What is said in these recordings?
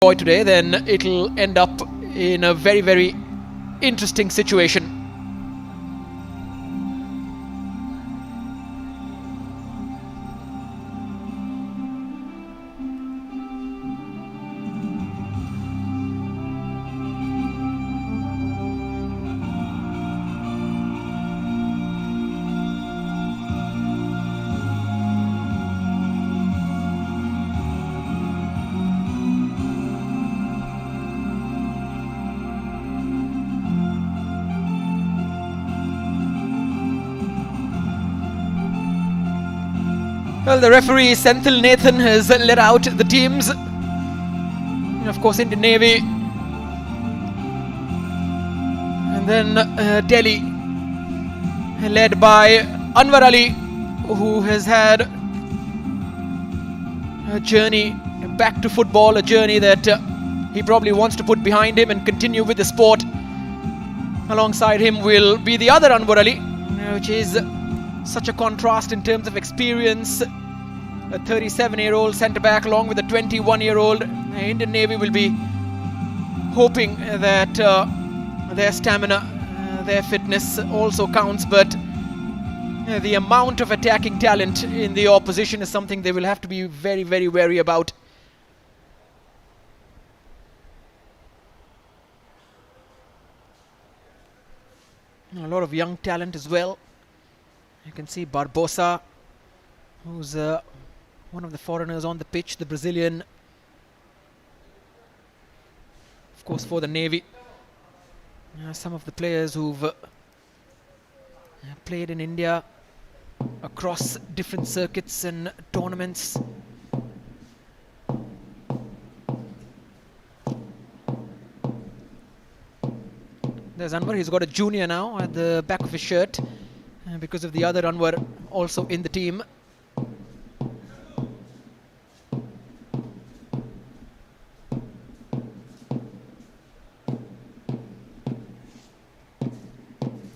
boy today, then it'll end up in a very, very interesting situation. Well, the referee Senthil Nathan has let out the teams. And of course, Indian Navy. And then Delhi, led by Anwar Ali, who has had a journey back to football, a journey that he probably wants to put behind him and continue with the sport. Alongside him will be the other Anwar Ali, which is such a contrast in terms of experience. A 37-year-old centre-back along with a 21-year-old. Indian Navy will be hoping that their stamina, their fitness also counts, but the amount of attacking talent in the opposition is something they will have to be very, very wary about. A lot of young talent as well. You can see Barbosa, who's one of the foreigners on the pitch, the Brazilian, of course, for the Navy. Some of the players who've played in India across different circuits and tournaments. There's Anwar, he's got a junior now at the back of his shirt because of the other Anwar also in the team.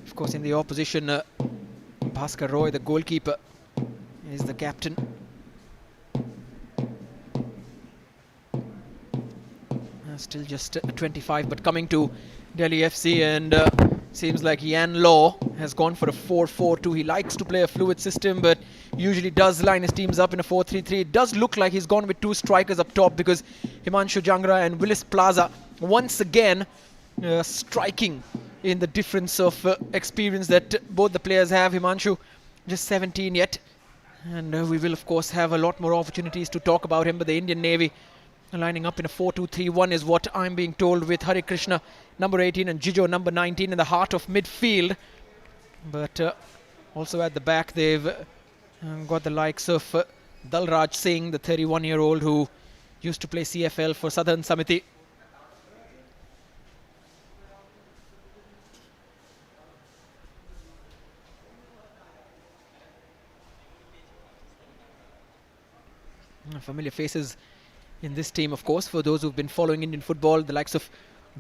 Of course, in the opposition, Bhaskar Roy, the goalkeeper, is the captain. Still just 25, but coming to Delhi FC, and seems like Yan Law has gone for a 4-4-2. He likes to play a fluid system, but usually does line his teams up in a 4-3-3. It does look like he's gone with two strikers up top, because Himanshu Jangra and Willis Plaza once again striking in the difference of experience that both the players have. Himanshu just 17 yet, and we will of course have a lot more opportunities to talk about him, but the Indian Navy lining up in a 4-2-3-1 is what I'm being told, with Hare Krishna number 18 and Jijo number 19 in the heart of midfield. But also at the back they've got the likes of Dalraj Singh, the 31-year-old who used to play CFL for Southern Samiti. Familiar faces in this team, of course, for those who've been following Indian football, the likes of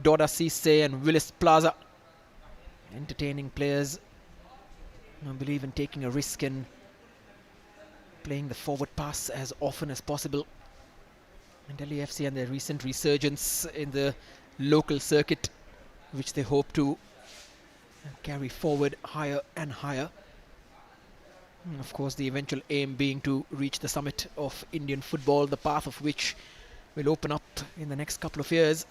Doda Cisse and Willis Plaza. Entertaining players who believe in taking a risk and playing the forward pass as often as possible. And Delhi FC and their recent resurgence in the local circuit, which they hope to carry forward higher and higher. And of course, the eventual aim being to reach the summit of Indian football, the path of which will open up in the next couple of years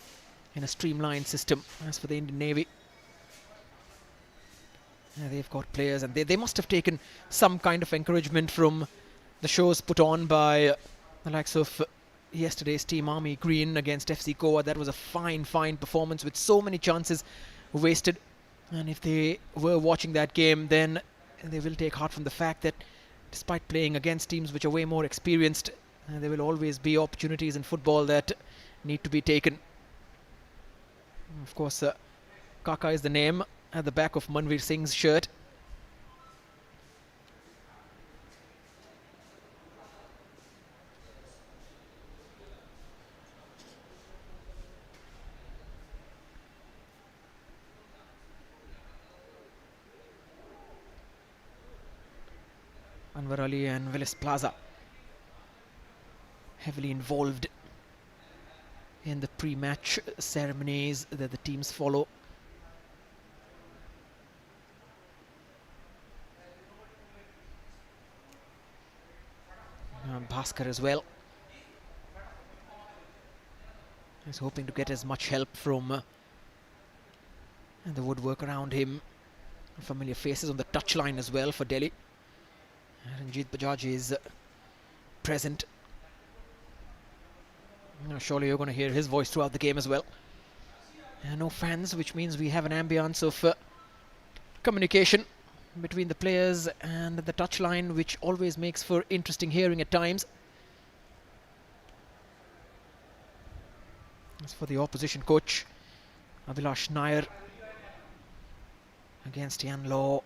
in a streamlined system. As for the Indian Navy, they've got players, and they must have taken some kind of encouragement from the shows put on by the likes of yesterday's team, Army Green against FC Goa. That was a fine performance with so many chances wasted. And if they were watching that game, then they will take heart from the fact that despite playing against teams which are way more experienced, there will always be opportunities in football that need to be taken. Of course, Kaka is the name at the back of Manveer Singh's shirt. Anwar Ali and Willis Plaza heavily involved in the pre-match ceremonies that the teams follow. Bhaskar as well. He's hoping to get as much help from the woodwork around him. Familiar faces on the touchline as well for Delhi. Ranjit Bajaj is present. Surely you're going to hear his voice throughout the game as well. No fans, which means we have an ambience of communication between the players and the touchline, which always makes for interesting hearing at times. As for the opposition coach, Abhilash Nair against Yan Law.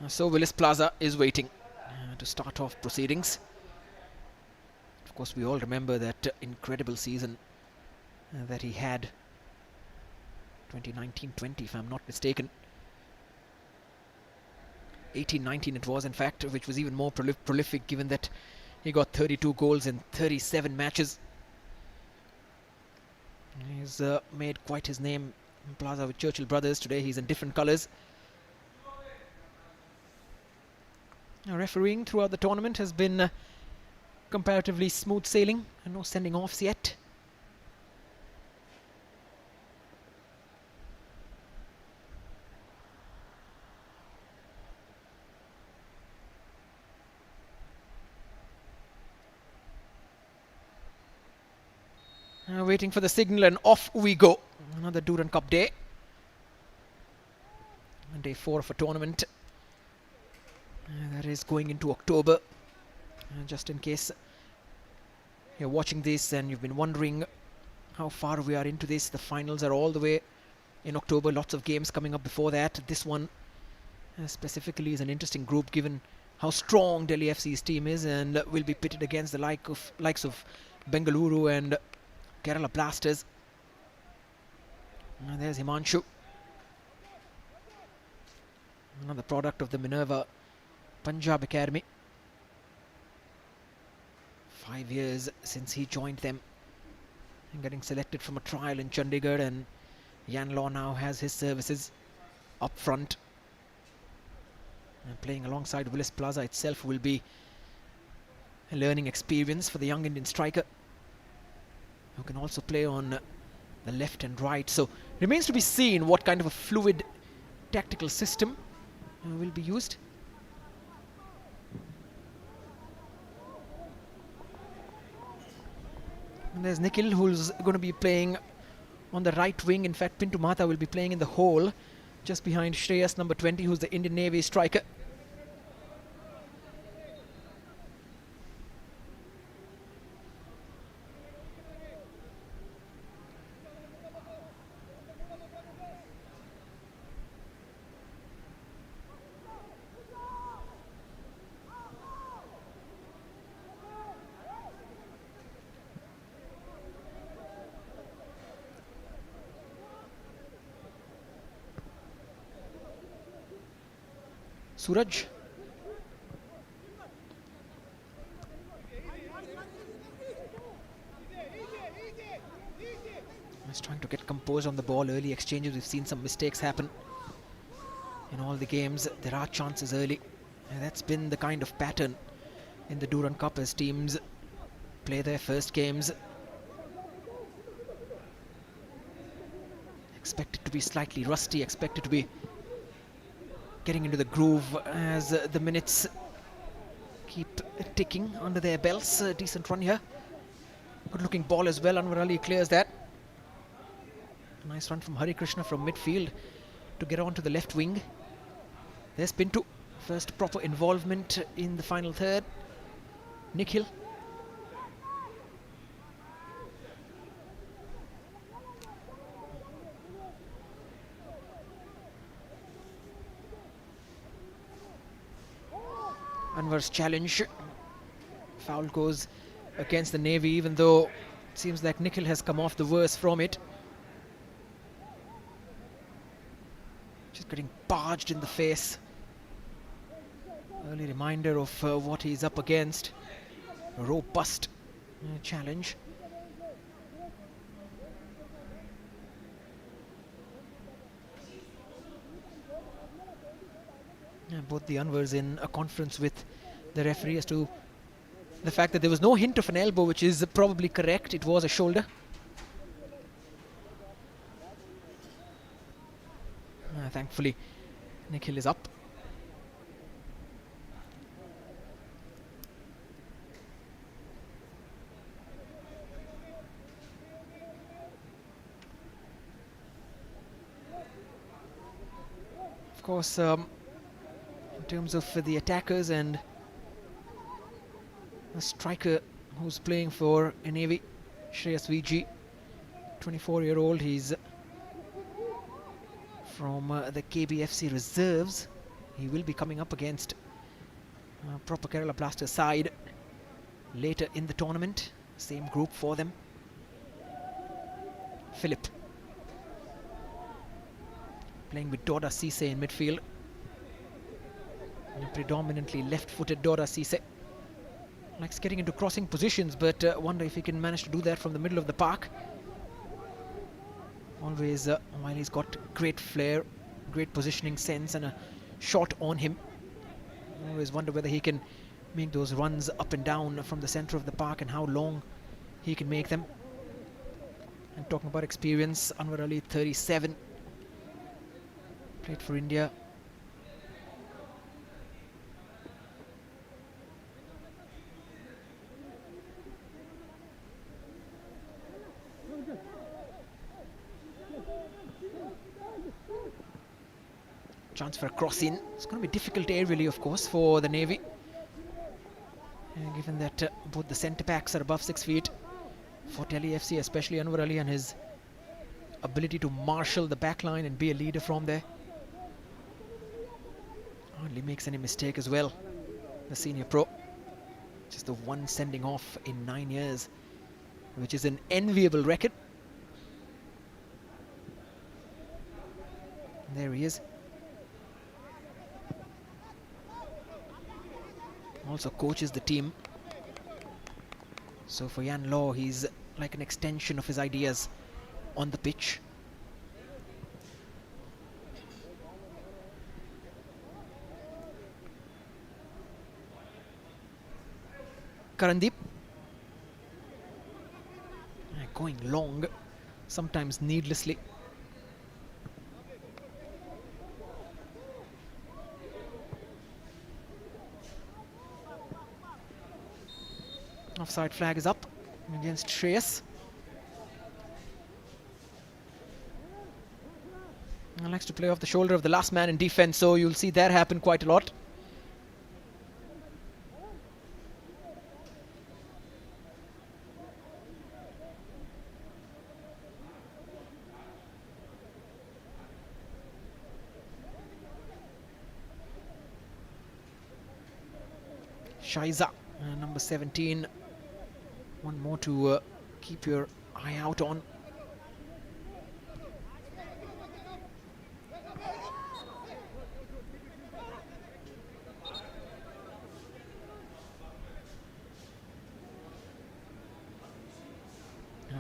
So Willis Plaza is waiting to start off proceedings. Of course, we all remember that incredible season that he had, 2019-20 if I'm not mistaken. 18-19 it was, in fact, which was even more prolific given that he got 32 goals in 37 matches. He's made quite his name in Plaza with Churchill Brothers. Today he's in different colours. Refereeing throughout the tournament has been comparatively smooth sailing and no sending offs yet. Waiting for the signal and off we go. Another Durand Cup day. Day 4 of a tournament that is going into October. Just in case you're watching this and you've been wondering how far we are into this, the finals are all the way in October. Lots of games coming up before that. This one specifically is an interesting group given how strong Delhi FC's team is, and will be pitted against the likes of Bengaluru and Kerala Blasters. There's Himanshu, another product of the Minerva Punjab Academy. 5 years since he joined them and getting selected from a trial in Chandigarh, and Yan Law now has his services up front. And playing alongside Willis Plaza itself will be a learning experience for the young Indian striker, who can also play on the left and right. So remains to be seen what kind of a fluid tactical system will be used. And there's Nikhil, who's going to be playing on the right wing. In fact, Pintu Mata will be playing in the hole just behind Shreyas, number 20, who's the Indian Navy striker. Suraj. He's trying to get composed on the ball. Early exchanges, we've seen some mistakes happen in all the games. There are chances early, and that's been the kind of pattern in the Durand Cup as teams play their first games. Expected to be slightly rusty, expected to be getting into the groove as the minutes keep ticking under their belts. Decent run here. Good looking ball as well. Anwar Ali clears that. Nice run from Hari Krishna from midfield to get on to the left wing. There's Pintu. First proper involvement in the final third. Nikhil. Anwar's challenge. Foul goes against the Navy, even though It seems like Nikhil has come off the worst from it. Just getting barged in the face. Early reminder of what he's up against. A robust challenge. Both the Anwars in a conference with the referee as to the fact that there was no hint of an elbow, which is probably correct. It was a shoulder. Thankfully, Nikhil is up. Of course, in terms of the attackers and a striker who's playing for Navy, Shreyas VG, 24-year-old. He's from the KBFC reserves. He will be coming up against proper Kerala Blasters side later in the tournament. Same group for them. Philip playing with Doda Cisse in midfield. A predominantly left-footed Doda Cisse. Likes getting into crossing positions, but wonder if he can manage to do that from the middle of the park. Always, while he's got great flair, great positioning sense and a shot on him. Always wonder whether he can make those runs up and down from the center of the park and how long he can make them. And talking about experience, Anwar Ali, 37. Played for India. Chance for a cross in. It's going to be difficult aerially, of course, for the Navy. Given that both the centre backs are above 6 feet. For Delhi FC, especially Anwar Ali and his ability to marshal the back line and be a leader from there. Hardly makes any mistake as well, the senior pro. Just the one sending off in 9 years, which is an enviable record. And there he is. Also coaches the team. So for Yan Law, he's like an extension of his ideas on the pitch. Karandeep. Going long, sometimes needlessly. Offside flag is up against Shreyas. He likes to play off the shoulder of the last man in defense, so you'll see that happen quite a lot. Shaiza, number 17. One more to keep your eye out on.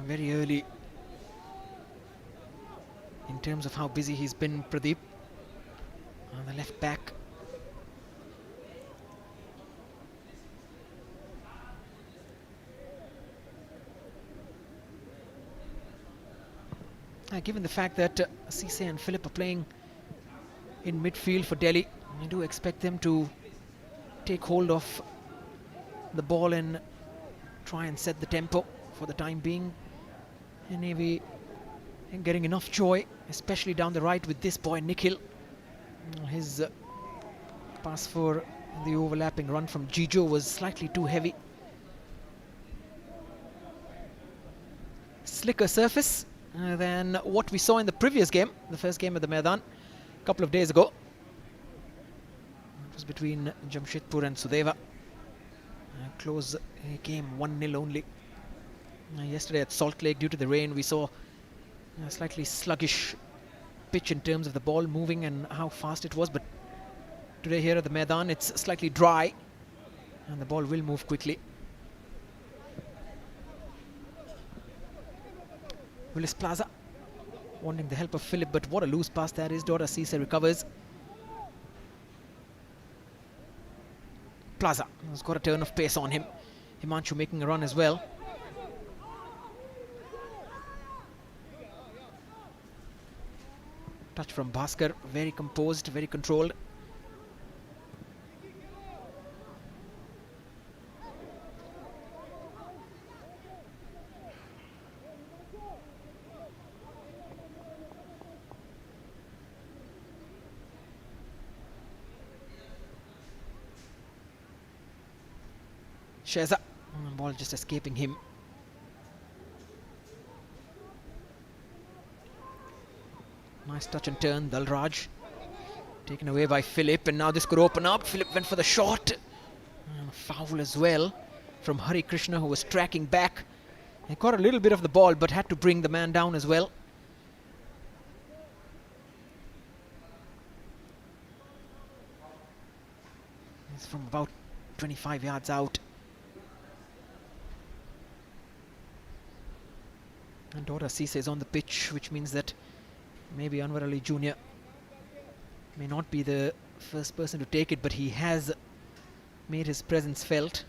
Very early in terms of how busy he's been, Pradeep. On the left back. Given the fact that Cisse and Philip are playing in midfield for Delhi, I do expect them to take hold of the ball and try and set the tempo for the time being. And Navy getting enough joy, especially down the right with this boy Nikhil. His pass for the overlapping run from Jijo was slightly too heavy. Slicker surface than what we saw in the previous game, the first game at the Maidan, a couple of days ago. It was between Jamshedpur and Sudeva. Close game, 1-0 only. Yesterday at Salt Lake, due to the rain, we saw a slightly sluggish pitch in terms of the ball moving and how fast it was, but today here at the Maidan it's slightly dry and the ball will move quickly. Willis Plaza wanting the help of Philip, but what a loose pass that is. Durand Cisse recovers. Plaza has got a turn of pace on him. Himanshu making a run as well. Touch from Bhaskar, very composed, very controlled. Sheza, ball just escaping him. Nice touch and turn. Dalraj taken away by Philip, and now this could open up. Philip went for the shot. And a foul as well from Hari Krishna, who was tracking back. He caught a little bit of the ball but had to bring the man down as well. It's from about 25 yards out. And Durand Cisse is on the pitch, which means that maybe Anwar Ali Jr. may not be the first person to take it, but he has made his presence felt.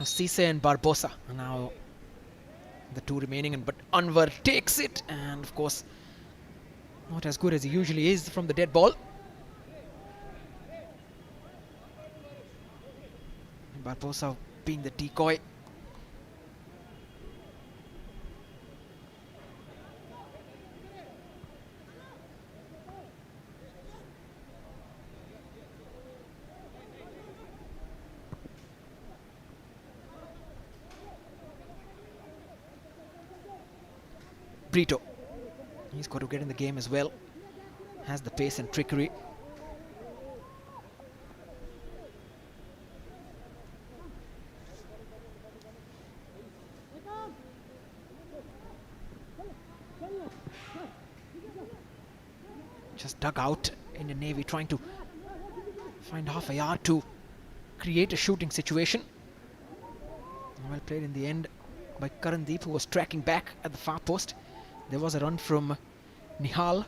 Cisse and Barbosa are now the two remaining, but Anwar takes it, and of course not as good as he usually is from the dead ball. Barbosa being the decoy. Brito, he's got to get in the game as well. Has the pace and trickery. Just dug out. Indian Navy trying to find half a yard to create a shooting situation. Well played in the end by Karandeep, who was tracking back at the far post. There was a run from Nihal.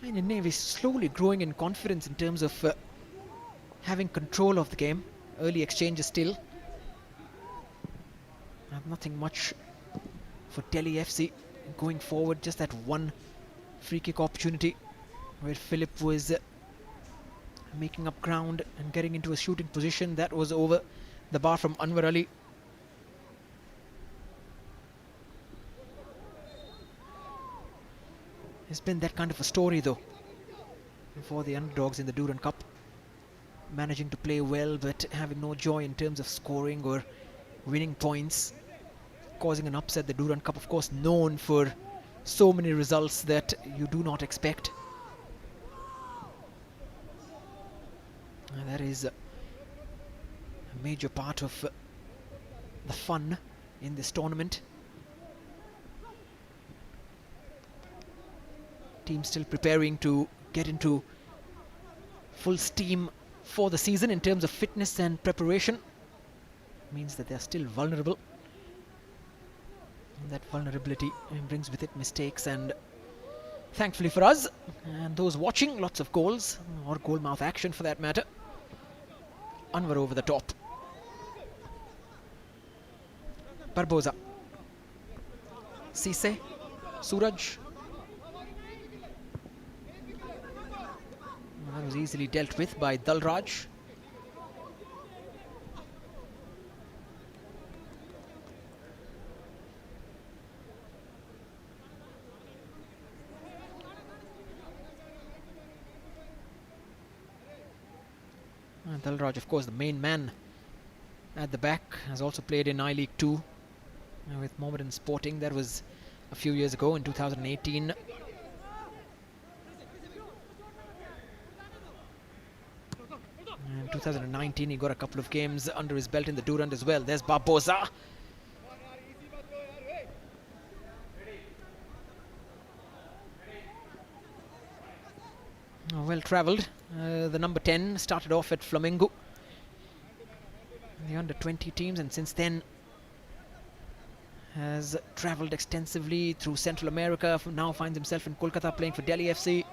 And the Navy is slowly growing in confidence in terms of having control of the game. Early exchanges still. Nothing much for Delhi FC going forward. Just that one free kick opportunity where Philip was making up ground and getting into a shooting position. That was over the bar from Anwar Ali. It's been that kind of a story though for the underdogs in the Durand Cup. Managing to play well but having no joy in terms of scoring or winning points. Causing an upset. The Durand Cup, of course, known for so many results that you do not expect. And that is a major part of the fun in this tournament. Team still preparing to get into full steam for the season in terms of fitness and preparation. Means that they are still vulnerable. And that vulnerability brings with it mistakes, and thankfully for us and those watching, lots of goals or goal mouth action for that matter. Anwar over the top. Barboza. Cisse. Suraj. That was easily dealt with by Dalraj. Dalraj, of course, the main man at the back, has also played in I-League 2 with Mohammedan Sporting. That was a few years ago in 2018. In 2019, he got a couple of games under his belt in the Durand as well. There's Barboza. Oh, well travelled. The number 10 started off at Flamengo, the under 20 teams, and since then has travelled extensively through Central America. Now finds himself in Kolkata playing for Delhi FC.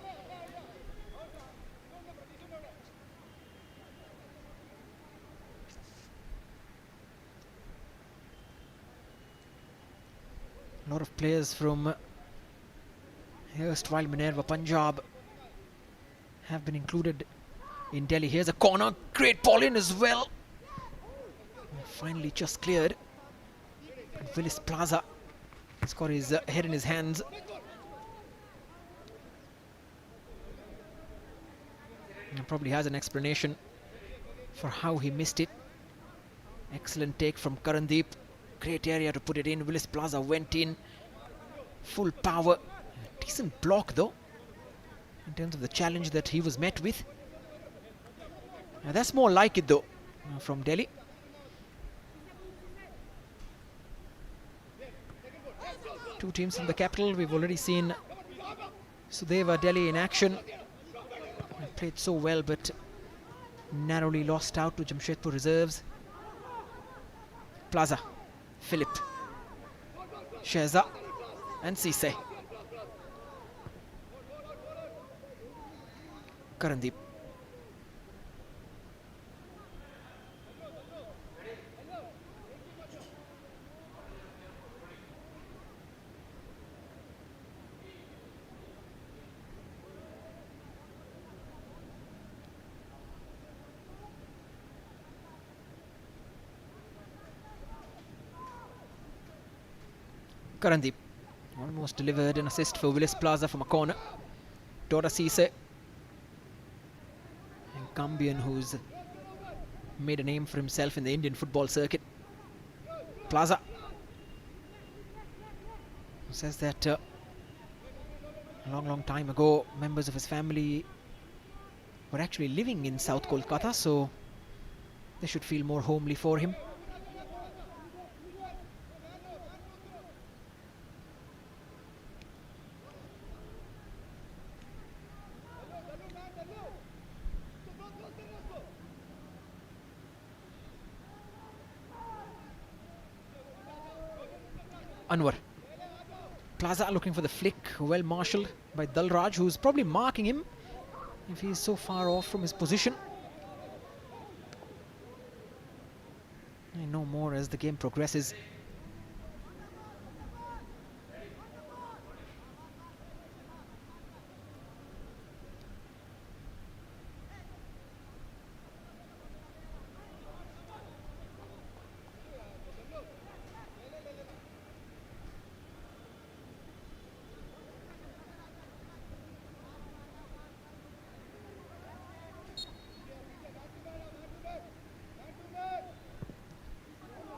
A lot of players from erstwhile Minerva Punjab have been included in Delhi. Here's a corner, great ball in as well. And finally just cleared. And Willis Plaza has got his head in his hands. And probably has an explanation for how he missed it. Excellent take from Karandeep. Great area to put it in. Willis Plaza went in. Full power. Decent block though, in terms of the challenge that he was met with. Now that's more like it though, from Delhi. Two teams from the capital. We've already seen Sudeva Delhi in action. He played so well but narrowly lost out to Jamshedpur reserves. Plaza, Philip, Sheza and Cisse. Karandeep. Karandeep almost delivered an assist for Willis Plaza from a corner. Dora Cisse, a Gambian who's made a name for himself in the Indian football circuit. Plaza says that a long time ago members of his family were actually living in South Kolkata, so they should feel more homely for him. Anwar. Plaza looking for the flick, well marshalled by Dalraj, who's probably marking him if he's so far off from his position. I know more as the game progresses.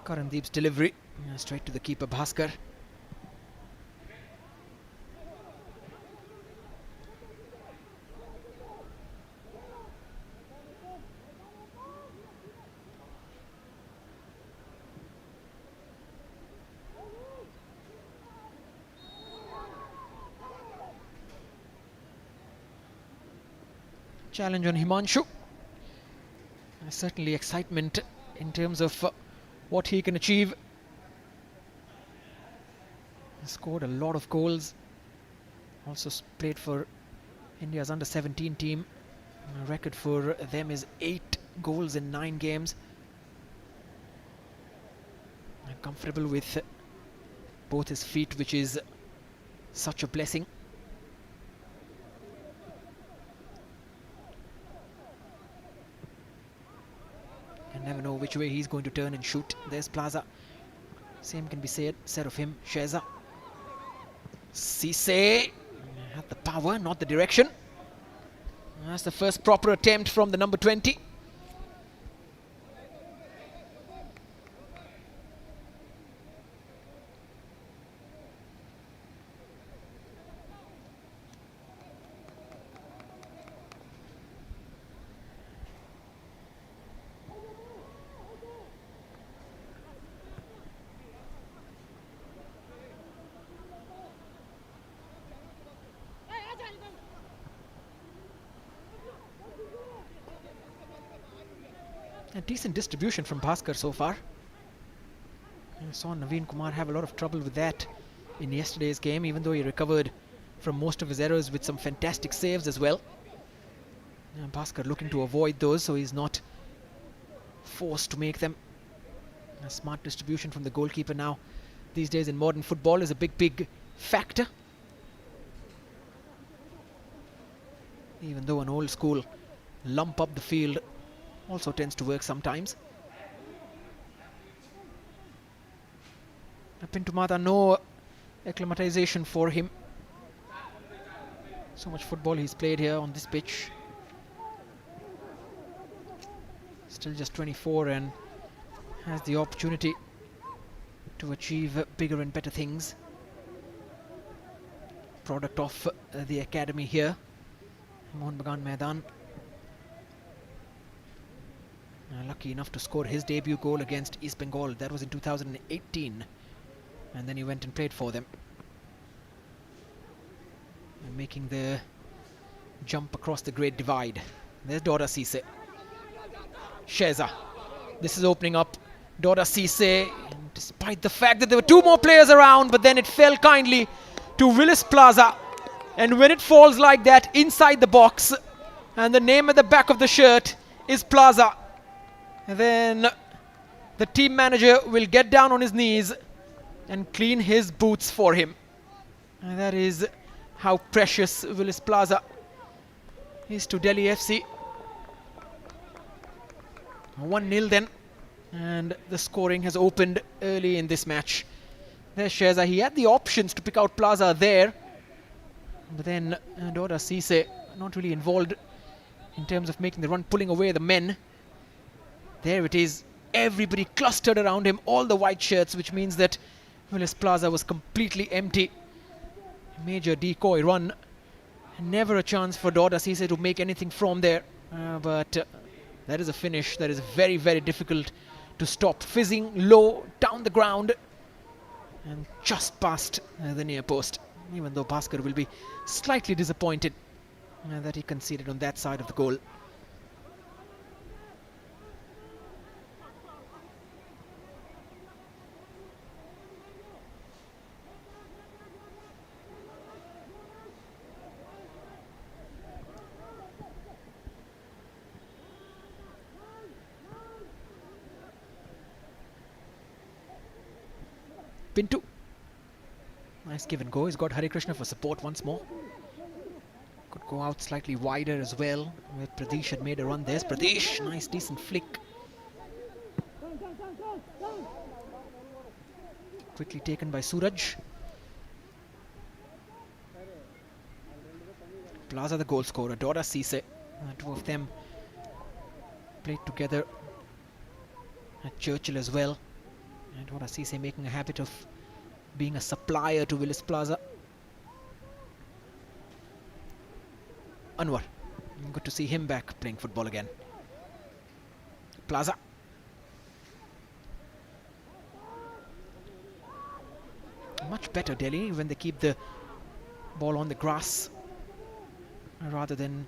Karandeep's delivery straight to the keeper Bhaskar. Challenge on Himanshu. Certainly excitement in terms of what he can achieve. He scored a lot of goals. Also played for India's under-17 team. The record for them is 8 goals in 9 games. Comfortable with both his feet, which is such a blessing. You never know which way he's going to turn and shoot. There's Plaza. Same can be said of him. Sheza. Cisse had the power, not the direction. That's the first proper attempt from the number 20. A decent distribution from Bhaskar so far. I saw Naveen Kumar have a lot of trouble with that in yesterday's game, even though he recovered from most of his errors with some fantastic saves as well. Bhaskar looking to avoid those, so he's not forced to make them. A smart distribution from the goalkeeper now these days in modern football is a big factor. Even though an old school lump up the field also tends to work sometimes. Pintu Mata, no acclimatization for him. So much football he's played here on this pitch. Still just 24 and has the opportunity to achieve bigger and better things. Product of the academy here. Mohan Bagan Maidan. Lucky enough to score his debut goal against East Bengal. That was in 2018. And then he went and played for them. And making the jump across the Great Divide. There's Dora Cisse. Sheza. This is opening up Dora Cisse. Despite the fact that there were two more players around, but then it fell kindly to Willis Plaza. And when it falls like that inside the box, and the name at the back of the shirt is Plaza, then the team manager will get down on his knees and clean his boots for him. And that is how precious Willis Plaza is to Delhi FC. 1-0 then, and the scoring has opened early in this match. There's Sheza. He had the options to pick out Plaza there, but then Dora Cisse not really involved in terms of making the run, pulling away the men. There it is, everybody clustered around him, all the white shirts, which means that Willis Plaza was completely empty. Major decoy run. Never a chance for Dora Cisse to make anything from there. But that is a finish that is very difficult to stop. Fizzing low down the ground and just past the near post. Even though Bhaskar will be slightly disappointed that he conceded on that side of the goal. Pintu. Nice give and go. He's got Hari Krishna for support once more. Could go out slightly wider as well, where Pradesh had made a run. There's Pradesh. Nice, decent flick. Quickly taken by Suraj. Plaza the goal scorer. Dora Cisse. Two of them played together at Churchill as well. And Dora Cisse making a habit of being a supplier to Willis Plaza. Anwar. Good to see him back playing football again. Plaza. Much better Delhi when they keep the ball on the grass rather than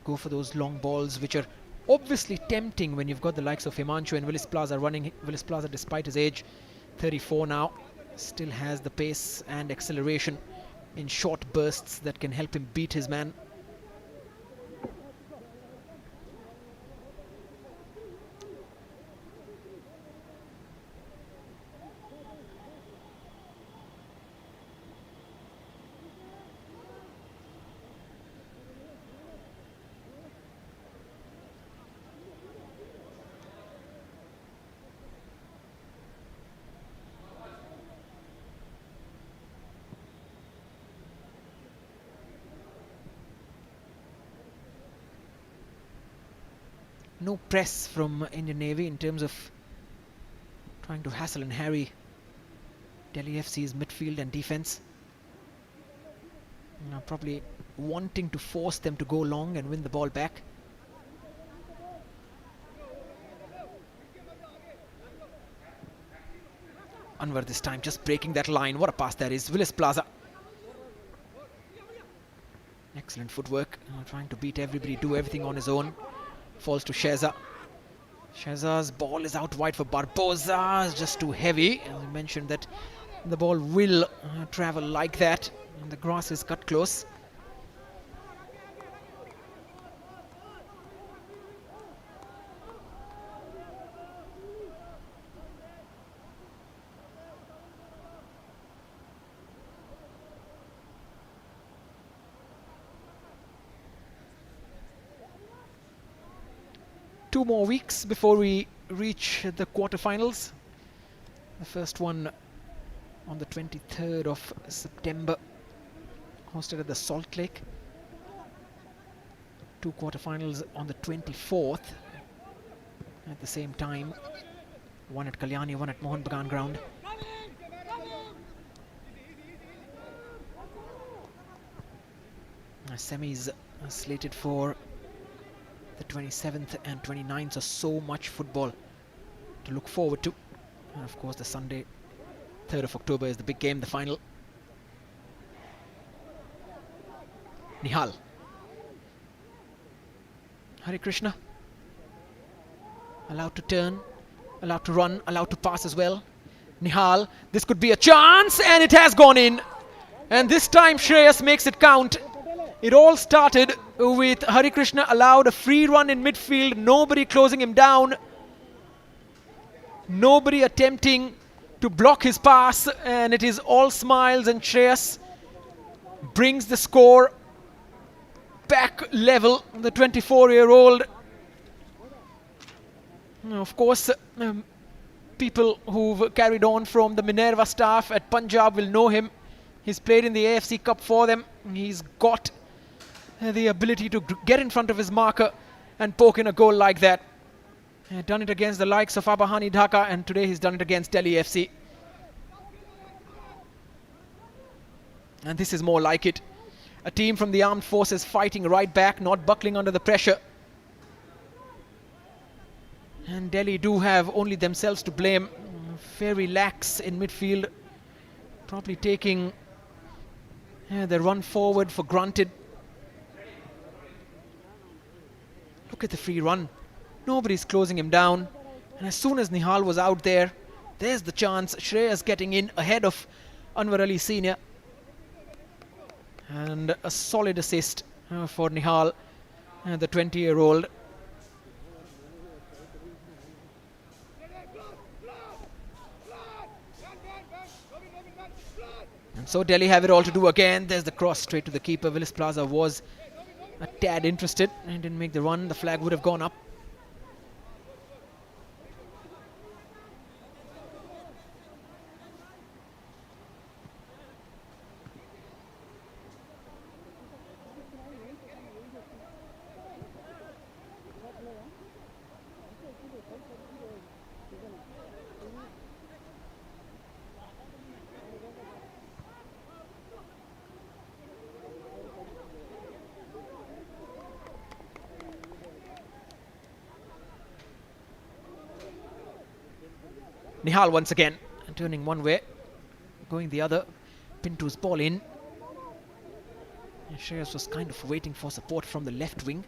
go for those long balls, which are obviously tempting when you've got the likes of Himanshu and Willis Plaza running. Willis Plaza, despite his age, 34 now, still has the pace and acceleration in short bursts that can help him beat his man. No press from Indian Navy in terms of trying to hassle and harry Delhi FC's midfield and defense. Probably wanting to force them to go long and win the ball back. Anwar this time just breaking that line. What a pass that is. Willis Plaza. Excellent footwork. Trying to beat everybody, do everything on his own. Falls to Sheza. Sheza's ball is out wide for Barboza. It's just too heavy. As I mentioned that the ball will travel like that. And the grass is cut close. Two more weeks before we reach the quarterfinals. The first one on the 23rd of September, hosted at the Salt Lake. Two quarterfinals on the 24th at the same time. One at Kalyani, one at Mohan Bagan ground. Semis are slated for the 27th and 29th, so much football to look forward to. And of course the Sunday 3rd of October is the big game, the final. Nihal. Hari Krishna. Allowed to turn, allowed to run, allowed to pass as well. Nihal, this could be a chance, and it has gone in. And this time Shreyas makes it count. It all started with Hari Krishna allowed a free run in midfield, nobody closing him down, nobody attempting to block his pass, and it is all smiles, and Shreyas brings the score back level. The 24-year-old. Of course, people who've carried on from the Minerva staff at Punjab will know him. He's played in the AFC Cup for them. He's got the ability to get in front of his marker and poke in a goal like that. Done it against the likes of Abahani Dhaka, and today he's done it against Delhi FC. And this is more like it. A team from the armed forces fighting right back, not buckling under the pressure. And Delhi do have only themselves to blame. Very lax in midfield. Probably taking their run forward for granted. Look at the free run. Nobody's closing him down. And as soon as Nihal was out there, there's the chance. Shreyas getting in ahead of Anwar Ali Senior. And a solid assist for Nihal, the 20-year-old. And so Delhi have it all to do again. There's the cross straight to the keeper. Willis Plaza was a tad interested and didn't make the run. The flag would have gone up. Nihal once again, turning one way, going the other. Pinto's ball in. Shreyas was kind of waiting for support from the left wing.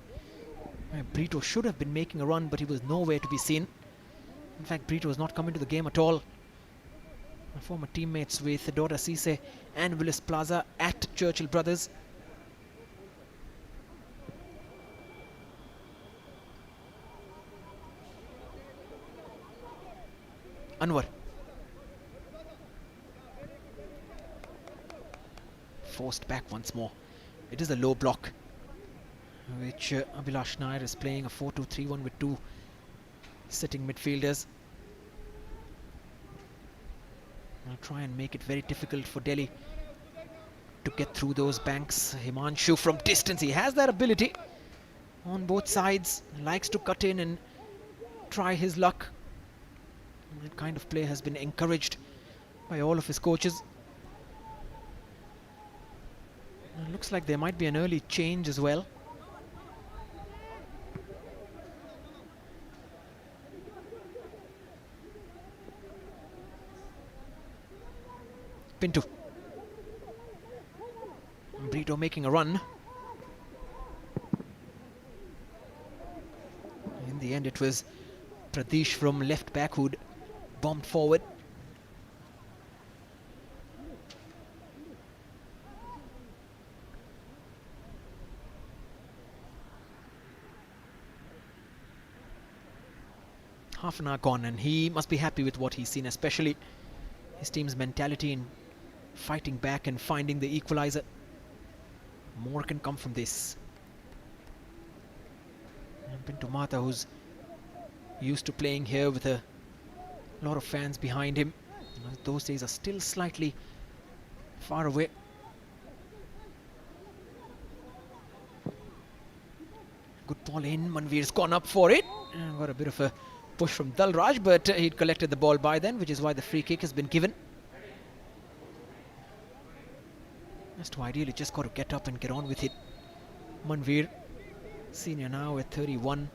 Brito should have been making a run, but he was nowhere to be seen. In fact, Brito was not coming to the game at all. Former teammates with Dora Cisse and Willis Plaza at Churchill Brothers. Anwar. Forced back once more. It is a low block, which Abhilash Nair is playing a 4-2-3-1 with two sitting midfielders. I'll try and make it very difficult for Delhi to get through those banks. Himanshu from distance, he has that ability. on both sides, likes to cut in and try his luck. And that kind of play has been encouraged by all of his coaches. And it looks like there might be an early change as well. Pinto. Brito making a run. In the end, it was Pradesh from left back who'd bombed forward. Half an hour gone, and he must be happy with what he's seen, especially his team's mentality in fighting back and finding the equalizer. More can come from this. And Pinto Mata, who's used to playing here with a lot of fans behind him. Those days are still slightly far away. Good ball in. Manveer's gone up for it. And got a bit of a push from Durand, but he'd collected the ball by then, which is why the free kick has been given. Just to ideally just got to get up and get on with it. Manveer, senior now at 31.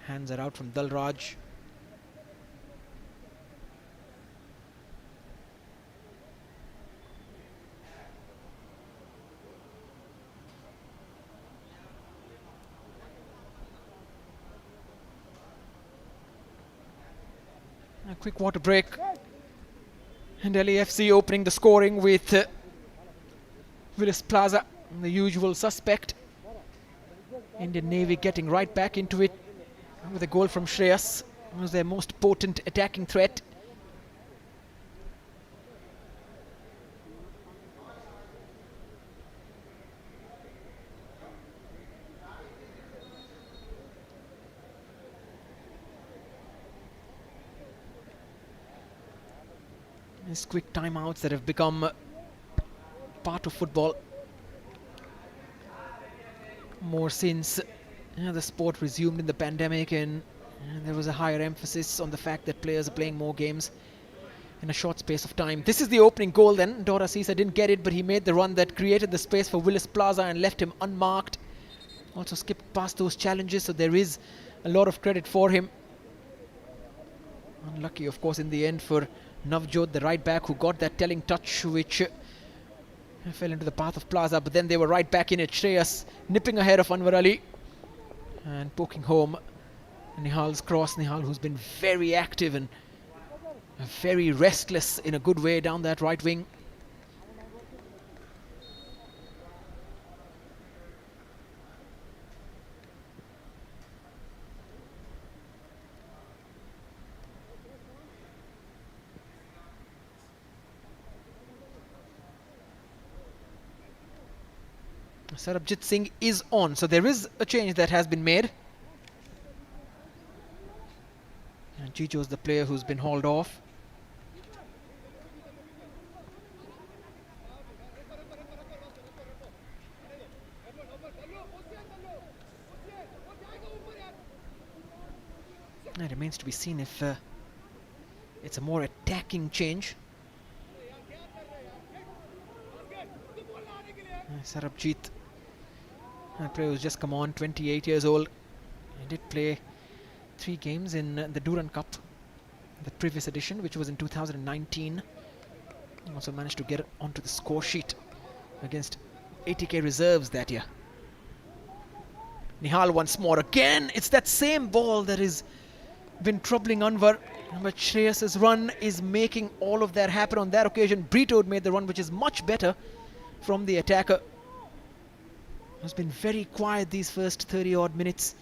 Hands are out from Durand. A quick water break. And Delhi FC opening the scoring with Willis Plaza, the usual suspect. Indian Navy getting right back into it with a goal from Shreyas. It was their most potent attacking threat. These quick timeouts that have become part of football more since the sport resumed in the pandemic, and there was a higher emphasis on the fact that players are playing more games in a short space of time. This is the opening goal then. Dora Sisa didn't get it, but he made the run that created the space for Willis Plaza and left him unmarked. Also skipped past those challenges, so there is a lot of credit for him. Unlucky, of course, in the end for Navjot, the right back, who got that telling touch which fell into the path of Plaza, but then they were right back in it. Shreyas nipping ahead of Anwar Ali and poking home Nihal's cross. Nihal, who's been very active and very restless in a good way down that right wing. Sarabjit Singh is on, so there is a change that has been made. And Chicho's the player who's been hauled off. It remains to be seen if it's a more attacking change. Sarabjit, a player who's just come on, 28 years old. He did play 3 games in the Durand Cup, the previous edition, which was in 2019. He also managed to get onto the score sheet against 80k reserves that year. Nihal once more again. It's that same ball that has been troubling Anwar. But Shreyas' run is making all of that happen on that occasion. Brito made the run, which is much better from the attacker. Has been very quiet these first 30 odd minutes.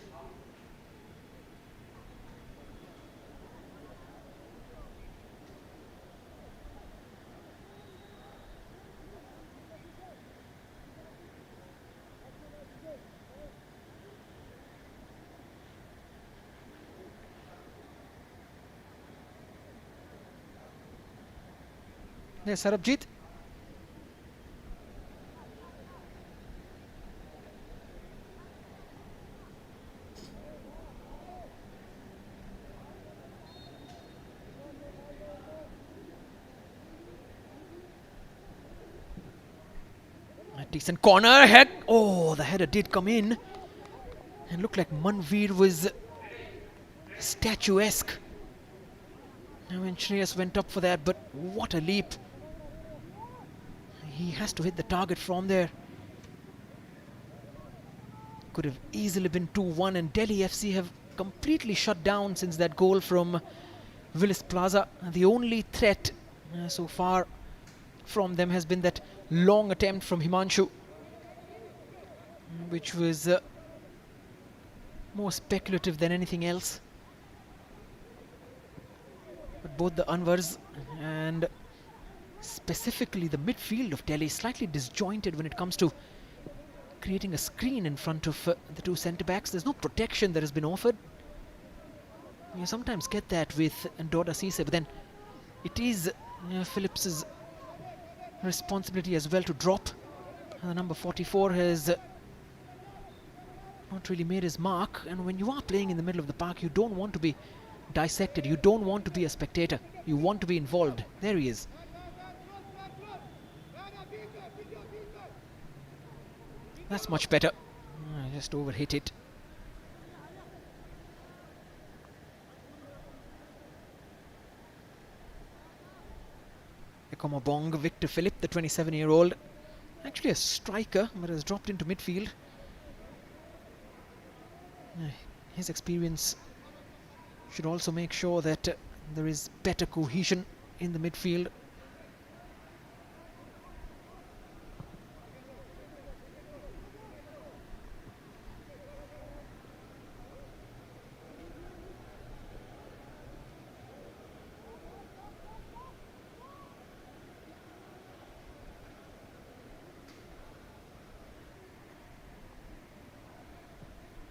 There's Sarabjit. Decent corner. Heck. Oh, the header did come in. And looked like Manveer was statuesque. I mean, Shreyas went up for that, but what a leap. He has to hit the target from there. Could have easily been 2-1, and Delhi FC have completely shut down since that goal from Willis Plaza. The only threat so far from them has been that long attempt from Himanshu, which was more speculative than anything else. But both the Anwars and specifically the midfield of Delhi is slightly disjointed when it comes to creating a screen in front of the two centre-backs. There's no protection that has been offered. You sometimes get that with Doda Cisse, but then it is Phillips' responsibility as well to drop. Number 44 has not really made his mark, and when you are playing in the middle of the park, you don't want to be dissected. You don't want to be a spectator. You want to be involved. There he is. That's much better. I just overhit it. Ekomobong, Victor Philip, the 27-year-old. Actually a striker, but has dropped into midfield. His experience should also make sure that there is better cohesion in the midfield.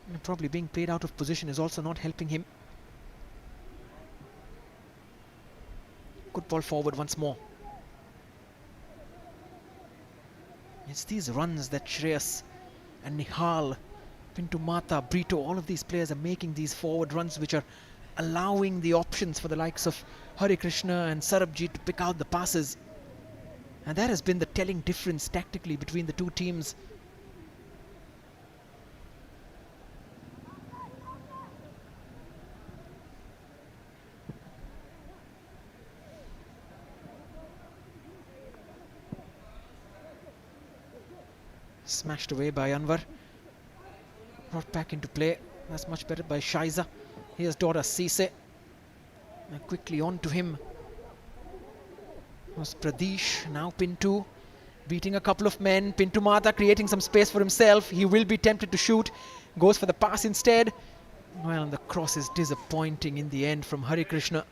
And probably being played out of position is also not helping him. Good ball forward once more. It's these runs that Shreyas and Nihal, Pintu Mata, Brito, all of these players are making these forward runs which are allowing the options for the likes of Hari Krishna and Sarabjit to pick out the passes. And that has been the telling difference tactically between the two teams. Smashed away by Anwar. Brought back into play. That's much better by Shaiza. Here's Doda Cisse. Quickly on to him was Pradesh. Now Pintu beating a couple of men. Pintu Mata creating some space for himself. He will be tempted to shoot. Goes for the pass instead. Well, the cross is disappointing in the end from Hari Krishna,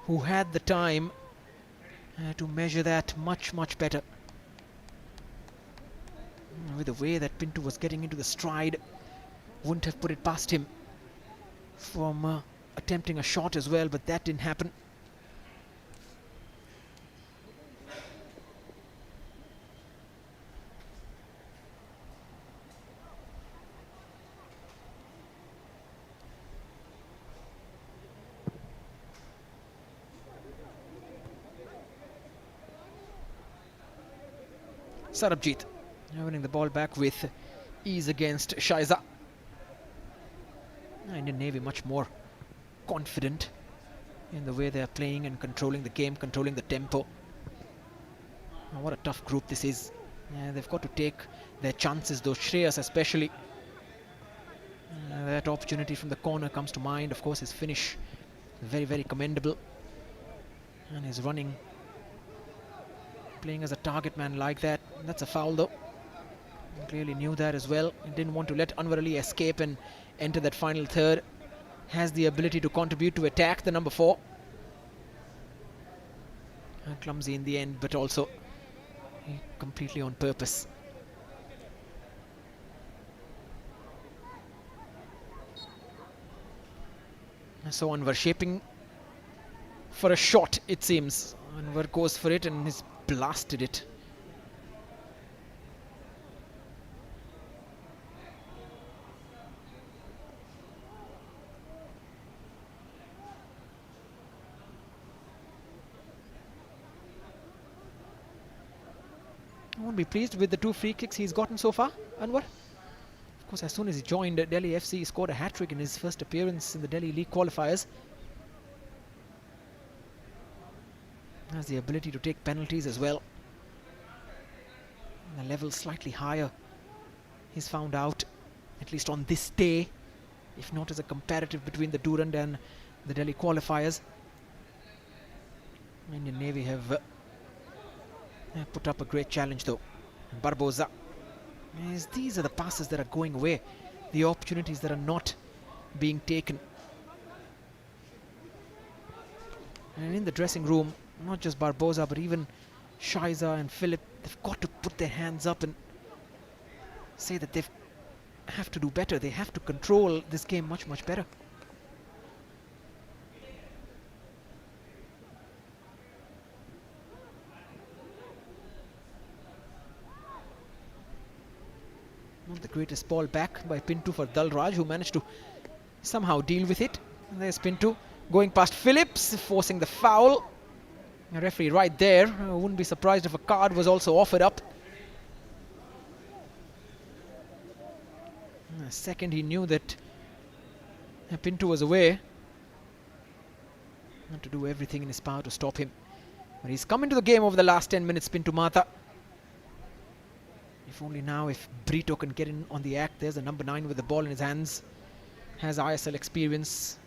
who had the time to measure that much better. With the way that Pintu was getting into the stride, wouldn't have put it past him from attempting a shot as well, but that didn't happen. Sarabjit winning the ball back with ease against Shaiza. Indian Navy much more confident in the way they are playing and controlling the game, controlling the tempo. What a tough group this is. They've got to take their chances, though. Shreyas especially. That opportunity from the corner comes to mind. Of course, his finish very commendable. And his running, playing as a target man like that. That's a foul, though. He clearly knew that as well. He didn't want to let Anwar Ali escape and enter that final third. Has the ability to contribute to attack, the number 4. Clumsy in the end, but also completely on purpose. So Anwar shaping for a shot, it seems. Anwar goes for it and he's blasted it. won't be pleased with the 2 free kicks he's gotten so far, Anwar. Of course, as soon as he joined Delhi FC, he scored a hat-trick in his first appearance in the Delhi League qualifiers. Has the ability to take penalties as well. The level slightly higher, he's found out, at least on this day, if not as a comparative between the Durand and the Delhi qualifiers. Indian Navy have put up a great challenge though. Barboza. As these are the passes that are going away, the opportunities that are not being taken. And in the dressing room, not just Barboza but even Shiza and Philip, they've got to put their hands up and say that they have to do better. They have to control this game much better. Not the greatest ball back by Pinto for Durand, who managed to somehow deal with it. And there's Pinto going past Phillips, forcing the foul. The referee right there. I wouldn't be surprised if a card was also offered up. The second he knew that Pinto was away, had to do everything in his power to stop him. But he's come into the game over the last 10 minutes, Pinto Mata. If only now, if Brito can get in on the act. There's the number 9 with the ball in his hands. Has ISL experience.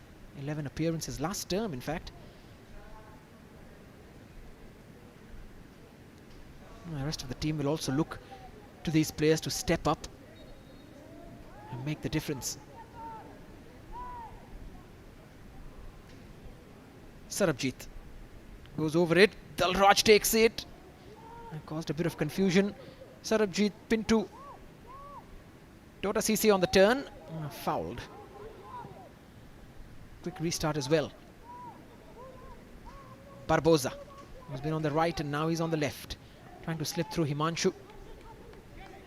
11 appearances last term, in fact. The rest of the team will also look to these players to step up and make the difference. Sarabjit goes over it. Durand takes it. That caused a bit of confusion. Sarabjit, Pinto. Dota CC on the turn. Fouled. Quick restart as well. Barboza has been on the right and now he's on the left. Trying to slip through Himanshu.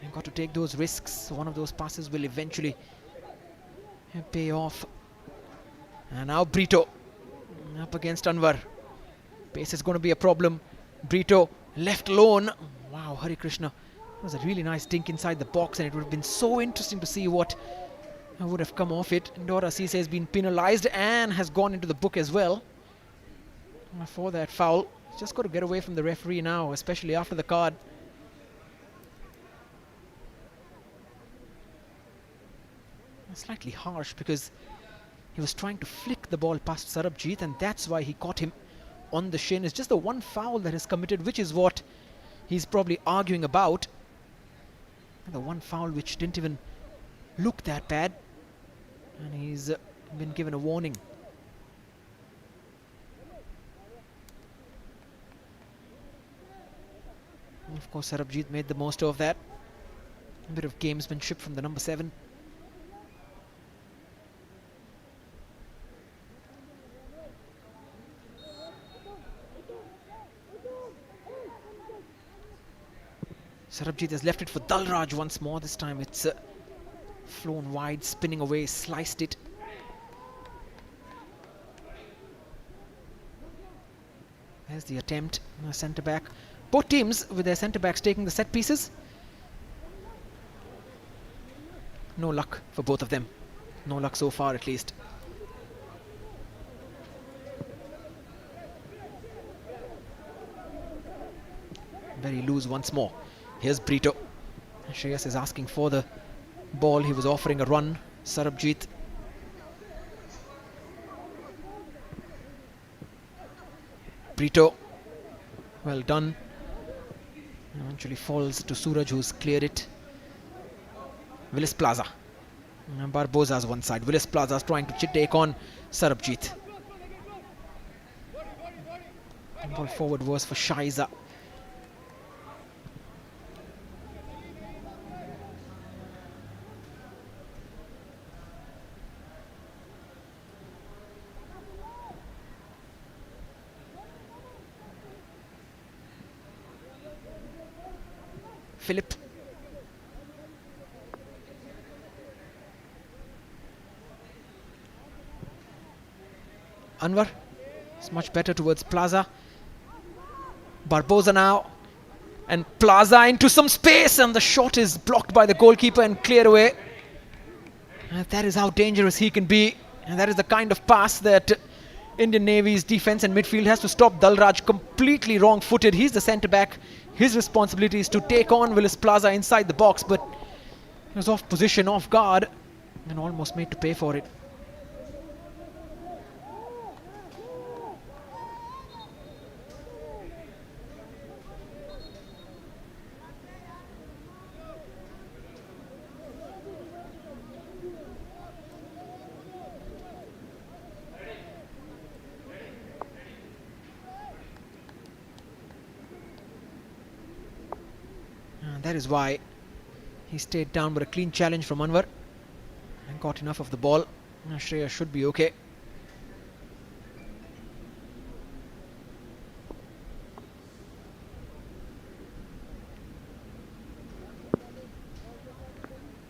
You've got to take those risks. One of those passes will eventually pay off. And now Brito up against Anwar. Pace is going to be a problem. Brito left alone. Wow, Hari Krishna. It was a really nice dink inside the box, and it would have been so interesting to see what would have come off it. Dora Cisse has been penalised and has gone into the book as well for that foul. Just got to get away from the referee now, especially after the card. Slightly harsh because he was trying to flick the ball past Sarabjit, and that's why he caught him on the shin. It's just the one foul that is committed, which is what he's probably arguing about. The one foul which didn't even look that bad, and he's been given a warning. And of course, Sarabjit made the most of that. A bit of gamesmanship from the number 7. Sarabjit has left it for Durand once more. This time it's flown wide, spinning away, sliced it. There's the attempt. Centre back. Both teams with their centre backs taking the set pieces. No luck for both of them. No luck so far, at least. Very loose once more. Here's Brito. Shreyas is asking for the ball. He was offering a run. Sarabjit. Brito. Well done. Eventually falls to Suraj, who's cleared it. Willis Plaza. And Barboza's one side. Willis Plaza's trying to take on Sarabjit. Ball forward was for Shiza. Philip. Anwar is much better towards Plaza. Barboza now. And Plaza into some space, and the shot is blocked by the goalkeeper and cleared away. That is how dangerous he can be, and that is the kind of pass that Indian Navy's defense and midfield has to stop. Dalraj completely wrong-footed. He's the centre-back. His responsibility is to take on Willis Plaza inside the box, but he was off position, off guard, and almost made to pay for it. That is why he stayed down, but a clean challenge from Anwar and got enough of the ball. Shreya should be okay.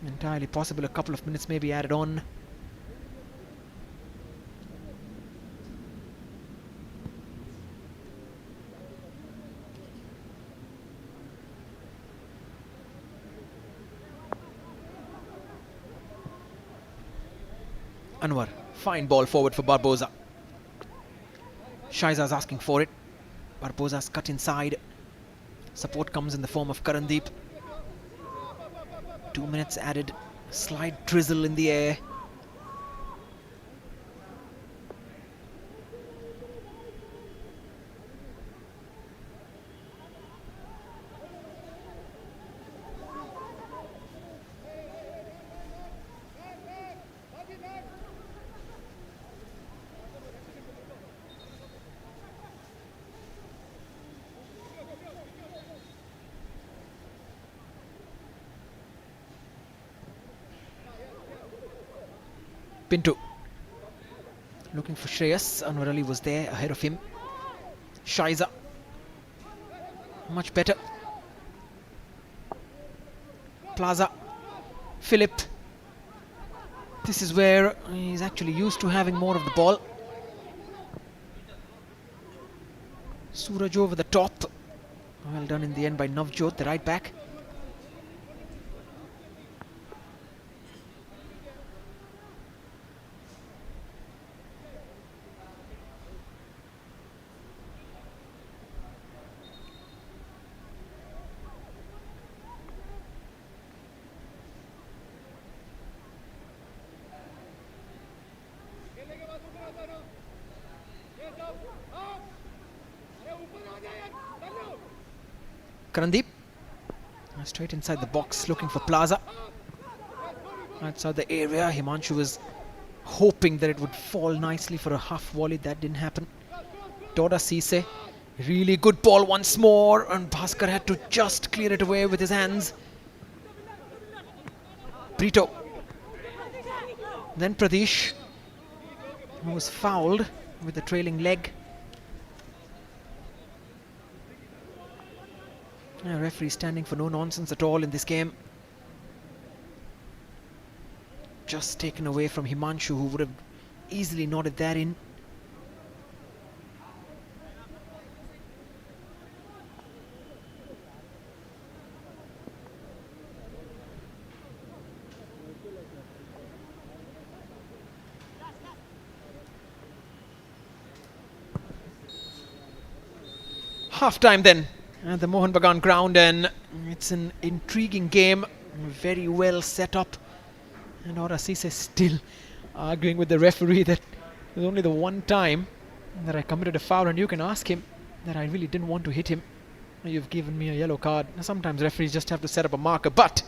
Entirely possible a couple of minutes may be added on. Anwar, fine ball forward for Barboza. Shaiza's asking for it. Barboza's cut inside. Support comes in the form of Karandeep. 2 minutes added. Slight drizzle in the air. Pinto looking for Shreyas. Anwar Ali was there ahead of him. Shaiza much better. Plaza, Philip. This is where he's actually used to having more of the ball. Suraj over the top. Well done in the end by Navjot, the right back. Karandeep straight inside the box looking for Plaza. Outside the area, Himanshu was hoping that it would fall nicely for a half volley. That didn't happen. Doda Cisse, really good ball once more, and Bhaskar had to just clear it away with his hands. Brito. Then Pradesh, who was fouled with the trailing leg. Referee standing for no nonsense at all in this game. Just taken away from Himanshu, who would have easily nodded that in. Half time then at the Mohan Bagan ground, and it's an intriguing game, very well set up. And Orasise is still arguing with the referee that it was only the one time that I committed a foul, and you can ask him that I really didn't want to hit him. You've given me a yellow card. Sometimes referees just have to set up a marker, but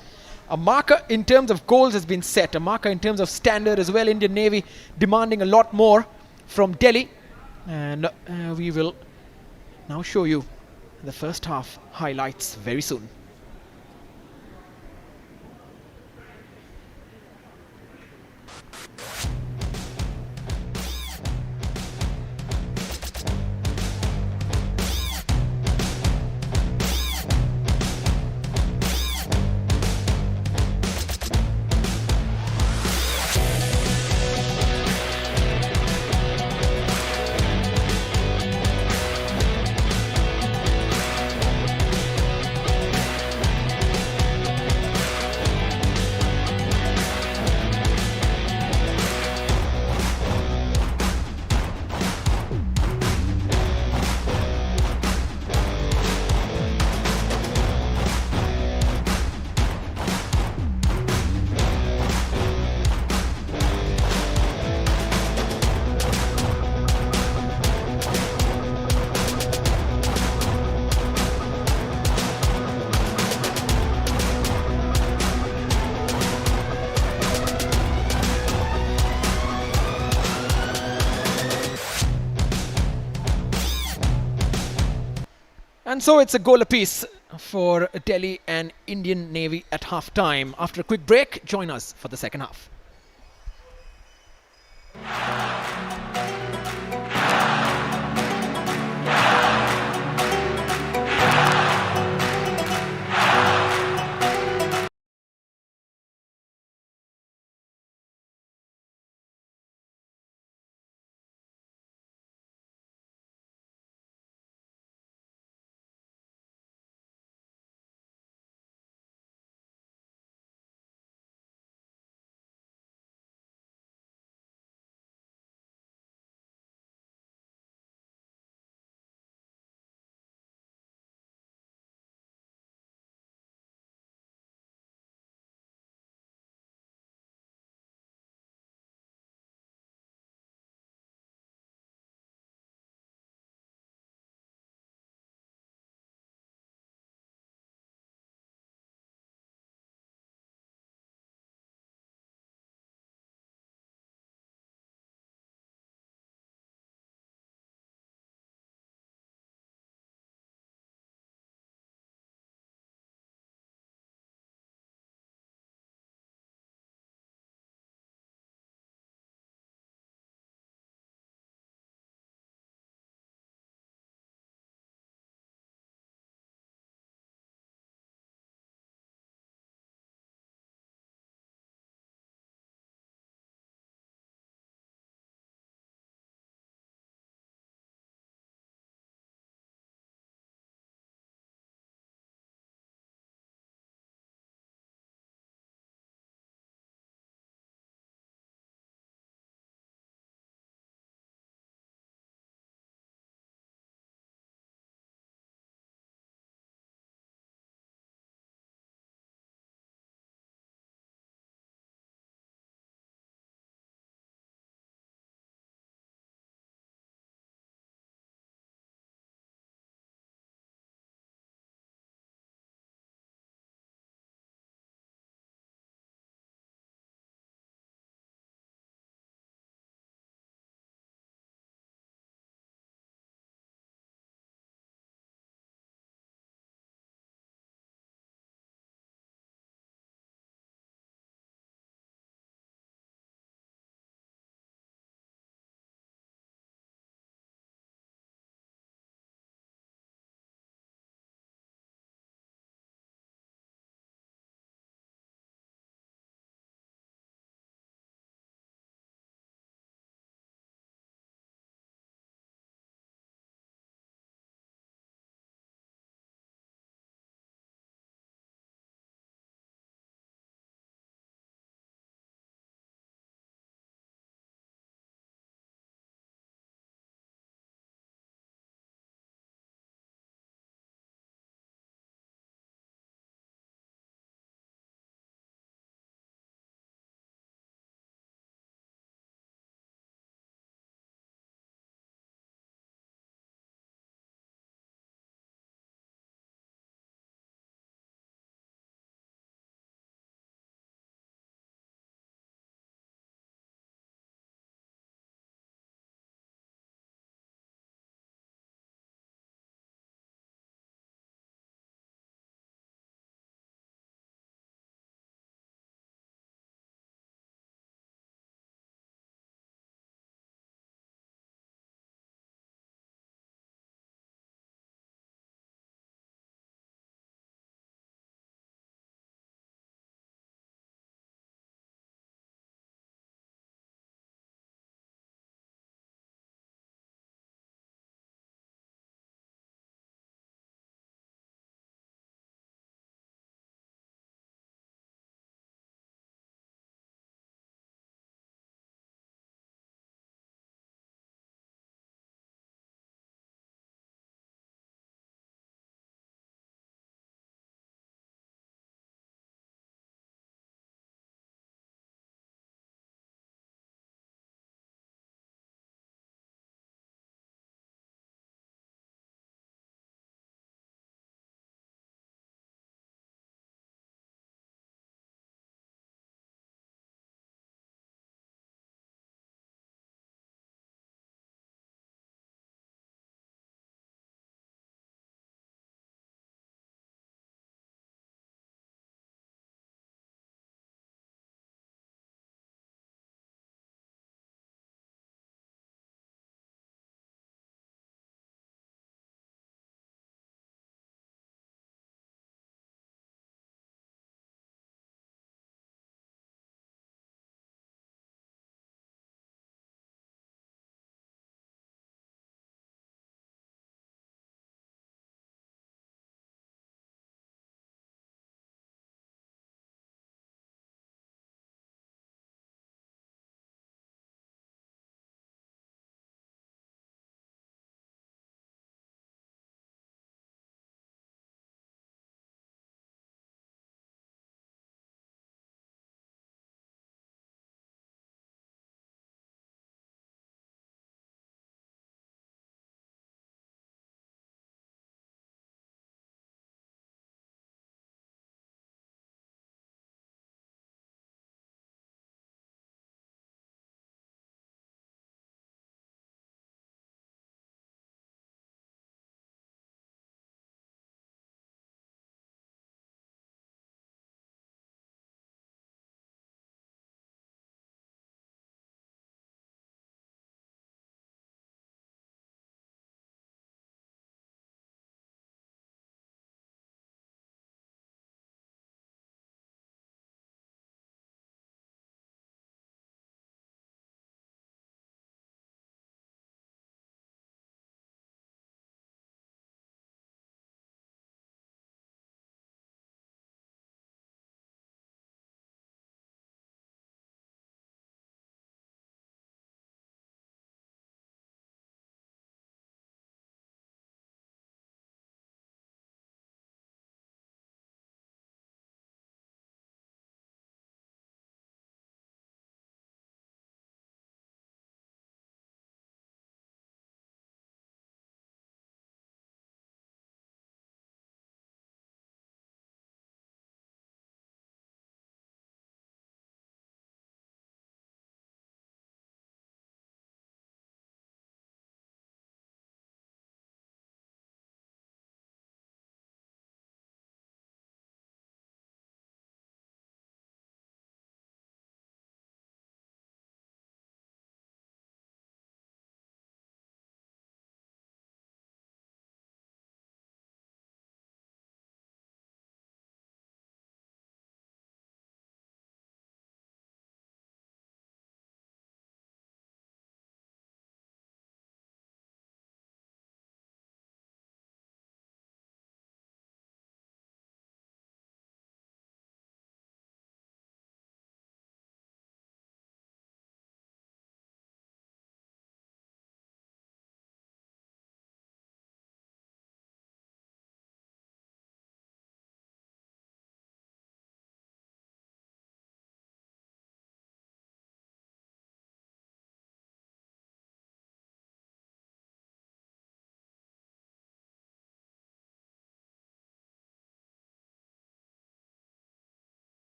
a marker in terms of goals has been set, a marker in terms of standard as well. Indian Navy demanding a lot more from Delhi, and we will now show you the first half highlights very soon. And so it's a goal apiece for Delhi and Indian Navy at half time. After a quick break, join us for the second half.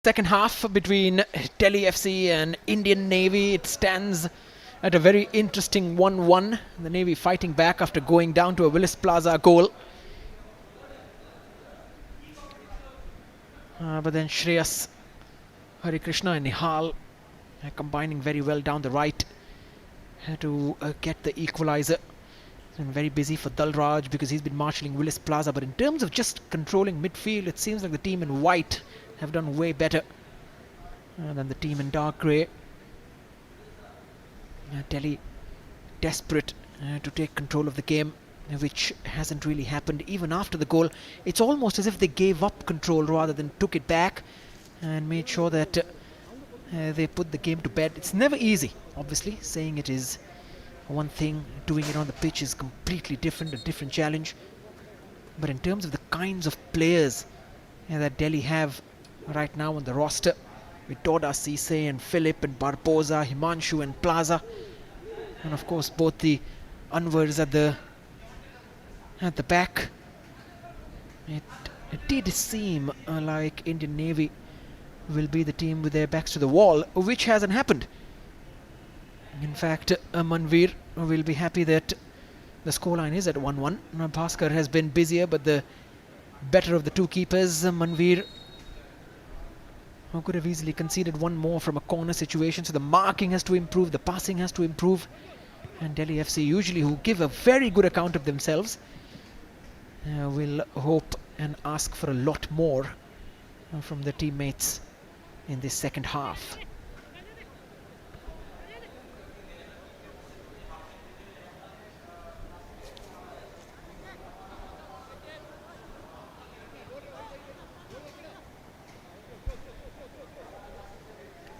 Second half between Delhi FC and Indian Navy. It stands at a very interesting 1-1. The Navy fighting back after going down to a Willis Plaza goal. But then Shreyas, Harikrishna and Nihal combining very well down the right to get the equalizer. It's been very busy for Dalraj because he's been marshalling Willis Plaza. But in terms of just controlling midfield, it seems like the team in white have done way better than the team in dark grey. Delhi desperate to take control of the game, which hasn't really happened even after the goal. It's almost as if they gave up control rather than took it back and made sure that they put the game to bed. It's never easy, obviously. Saying it is one thing, doing it on the pitch is completely different, a different challenge. But in terms of the kinds of players that Delhi have right now on the roster, with Toda, Cisse and Philip and Barboza, Himanshu and Plaza, and of course both the Anwars at the back, it did seem like Indian Navy will be the team with their backs to the wall, which hasn't happened. In fact, Manveer will be happy that the scoreline is at 1-1. Bhaskar has been busier, but the better of the two keepers, Manveer, who could have easily conceded one more from a corner situation. So the marking has to improve, the passing has to improve. And Delhi FC, usually who give a very good account of themselves, will hope and ask for a lot more from their teammates in this second half.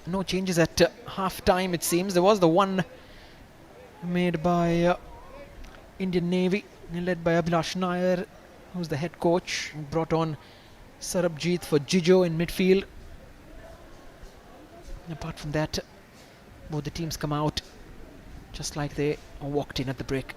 No changes at half time, it seems. There was the one made by Indian Navy, led by Abhilash Nair, who's the head coach, and brought on Sarabjit for Jijo in midfield. Apart from that, both the teams come out just like they walked in at the break.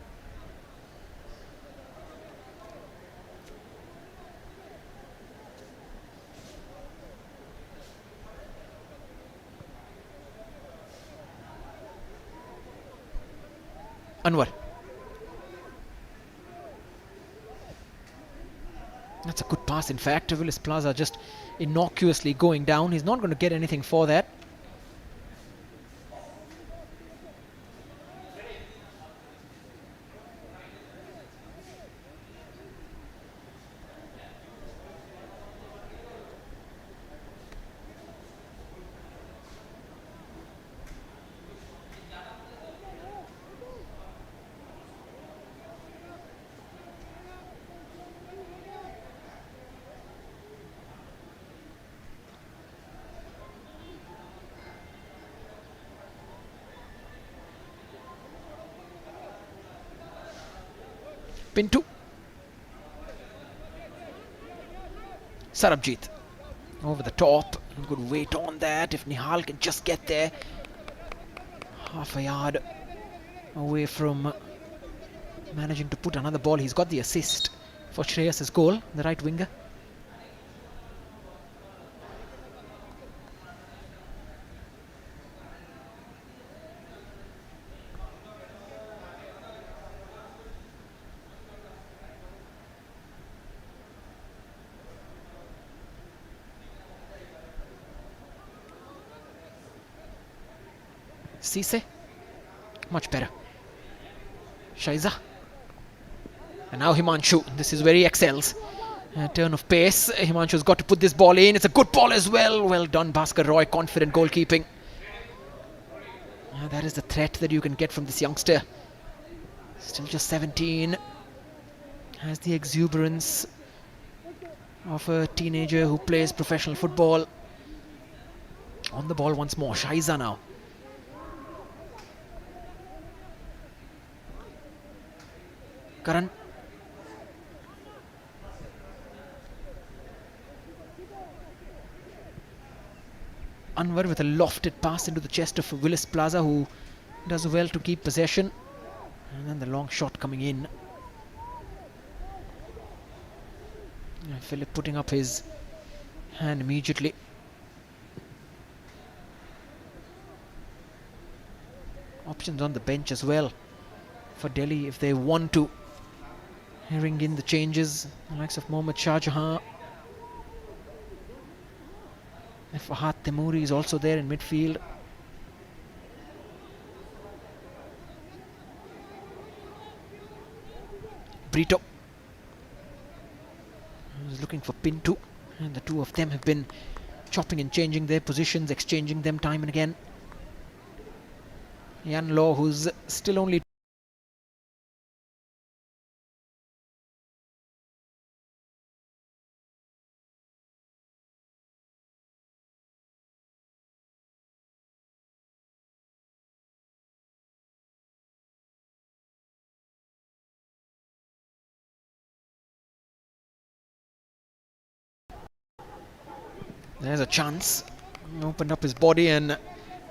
Anwar. That's a good pass, in fact. Willis Plaza just innocuously going down. He's not going to get anything for that. Pintu. Sarabjit over the top. Good weight on that. If Nihal can just get there, half a yard away from managing to put another ball. He's got the assist for Shreyas' goal, the right winger. Cisse, much better. Shaiza. And now Himanshu. This is where he excels. Turn of pace. Himanshu's got to put this ball in. It's a good ball as well. Well done, Bhaskar Roy. Confident goalkeeping. That is the threat that you can get from this youngster. Still just 17. Has the exuberance of a teenager who plays professional football. On the ball once more. Shaiza now. Karan. Anwar with a lofted pass into the chest of Willis Plaza, who does well to keep possession. And then the long shot coming in. Philip putting up his hand immediately. options on the bench as well for Delhi if they want to ring in the changes. The likes of Mohammad Shah Jahan and Fahad Temoori is also there in midfield. Brito is looking for Pinto, and the two of them have been chopping and changing their positions, exchanging them time and again. Yan Law, who's still only there's a chance. He opened up his body and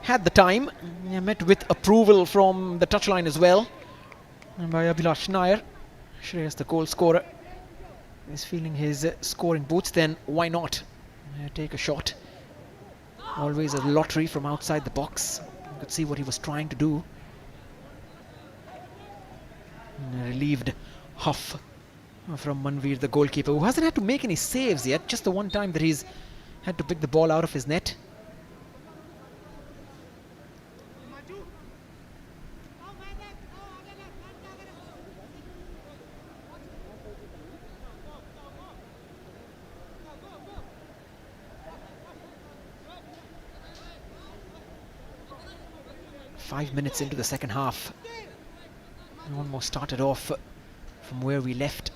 had the time. He met with approval from the touchline as well. And by Abhilash Nair. Shreyas, the goal scorer, is feeling his scoring boots. Then why not take a shot? Always a lottery from outside the box. You could see what he was trying to do. And a relieved huff from Manveer, the goalkeeper, who hasn't had to make any saves yet. Just the one time that he's had to pick the ball out of his net. Five minutes into the second half. We almost started off from where we left.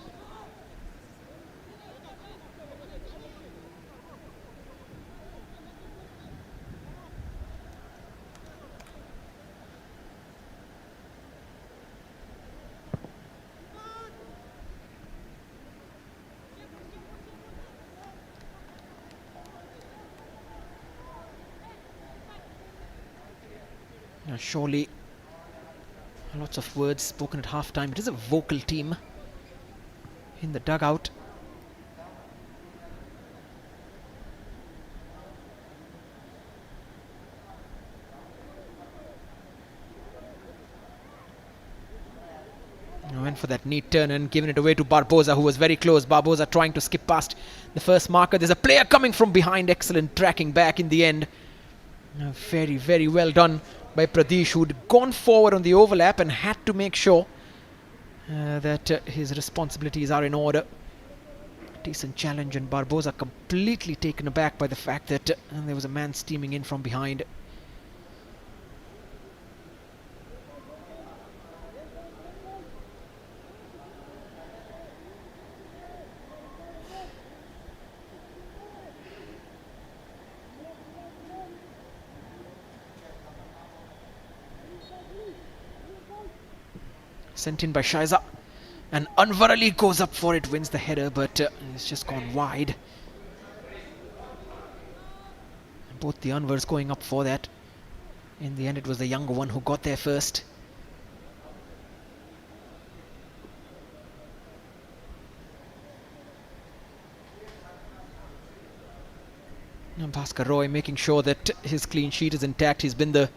Now surely lots of words spoken at half-time. It is a vocal team in the dugout. Went for that neat turn and given it away to Barboza, who was very close. Barboza trying to skip past the first marker. There's a player coming from behind. Excellent tracking back in the end. Very, very well done by Pradesh, who'd gone forward on the overlap and had to make sure that his responsibilities are in order. Decent challenge, and Barboza completely taken aback by the fact that there was a man steaming in from behind. Sent in by Shaiza, and Anwar Ali goes up for it, wins the header, but it's just gone wide. Both the Anwars going up for that. In the end, it was the younger one who got there first. And Bhaskar Roy making sure that his clean sheet is intact. He's been the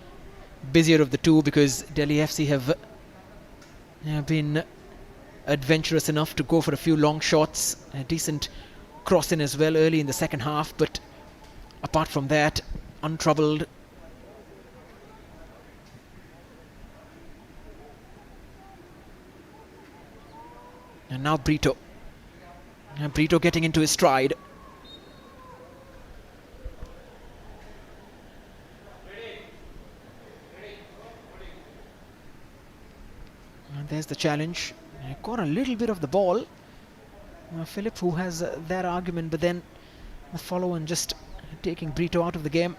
busier of the two because Delhi FC have been adventurous enough to go for a few long shots. A decent cross in as well early in the second half, but apart from that, untroubled. And now Brito. Brito getting into his stride. And there's the challenge. Got a little bit of the ball. Philip, who has that argument, but then the follow-on just taking Brito out of the game.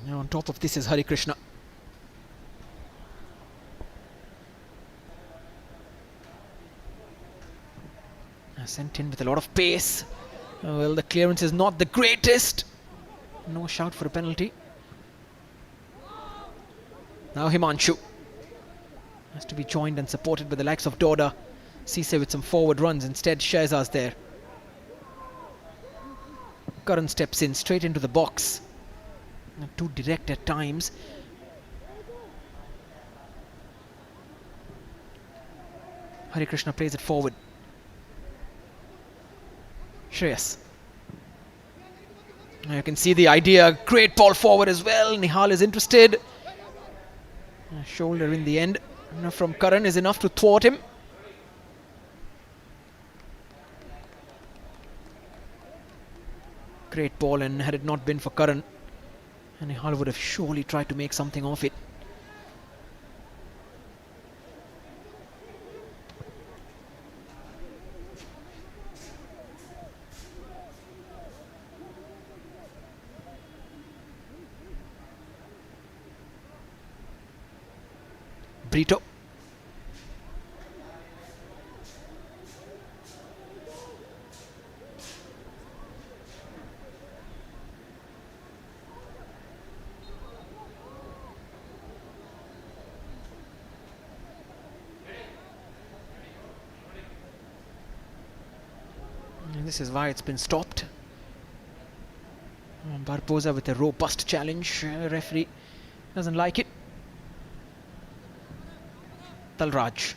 Now on top of this is Hari Krishna. Sent in with a lot of pace. Well, the clearance is not the greatest. No shout for a penalty. Now Himanshu has to be joined and supported by the likes of Doda. Cisse with some forward runs. Instead, Shehzad's there. Karan steps in straight into the box. Too direct at times. Hari Krishna plays it forward. Shreyas. You can see the idea. Great ball forward as well. Nihal is interested. Shoulder in the end from Karan is enough to thwart him. Great ball, and had it not been for Karan, Nihal would have surely tried to make something of it. Brito. And this is why it's been stopped. Barboza with a robust challenge. Referee doesn't like it. Dalraj.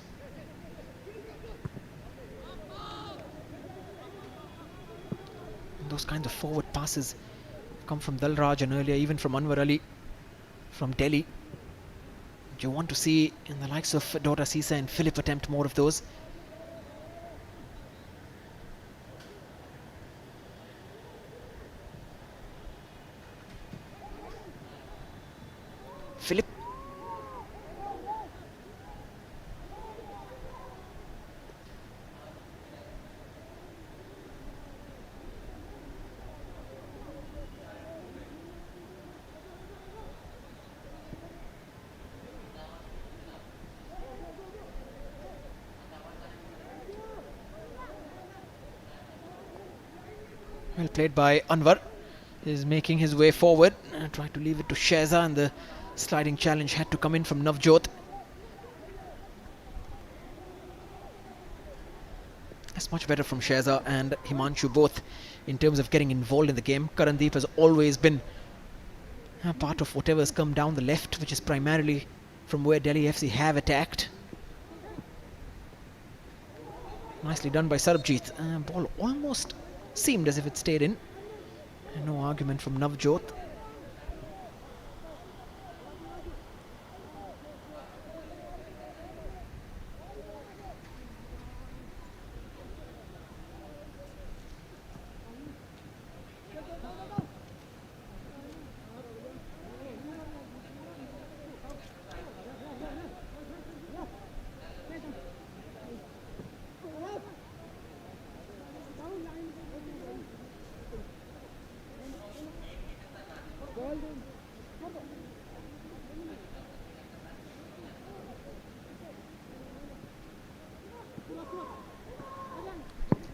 Those kinds of forward passes come from Dalraj and earlier even from Anwar Ali from Delhi. Do you want to see in the likes of Dota Cisse and Philip attempt more of those? Philip. Well played by Anwar. Is making his way forward. Tried to leave it to Shehzad, and the sliding challenge had to come in from Navjot. That's much better from Shehzad and Himanshu both in terms of getting involved in the game. Karandeep has always been a part of whatever has come down the left, which is primarily from where Delhi FC have attacked. Nicely done by Sarbjeet. Ball almost seemed as if it stayed in. And no argument from Navjot.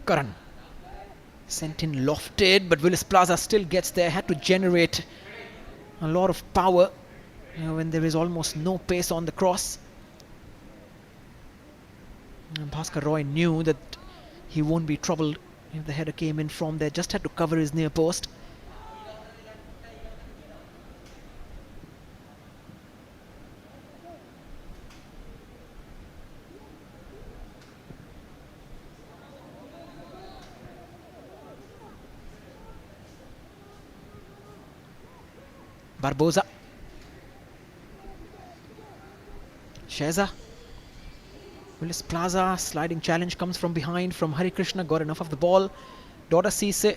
Karan sent in lofted, but Willis Plaza still gets there. Had to generate a lot of power when there is almost no pace on the cross. And Bhaskar Roy knew that he won't be troubled if the header came in from there. Just had to cover his near post. Barboza. Shehzad. Willis Plaza. Sliding challenge comes from behind from Hari Krishna. Got enough of the ball. Dota Cisse.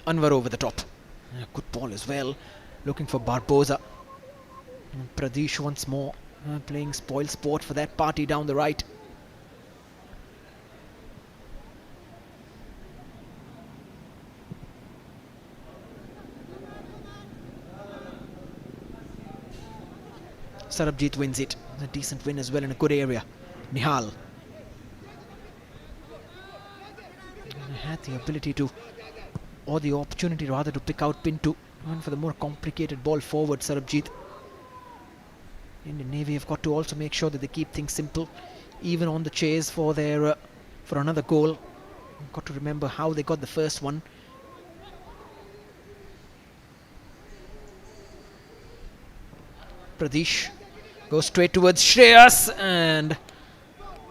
Anwar over the top. Good ball as well. Looking for Barboza. And Pradesh once more playing spoil sport for that party down the right. Sarabjit wins it. A decent win as well in a good area. Nihal had the ability to, or the opportunity rather, to pick out Pintu. Went for the more complicated ball forward, Sarabjit. Indian Navy have got to also make sure that they keep things simple, even on the chase for their for another goal. Got to remember how they got the first one. Pradesh goes straight towards Shreyas, and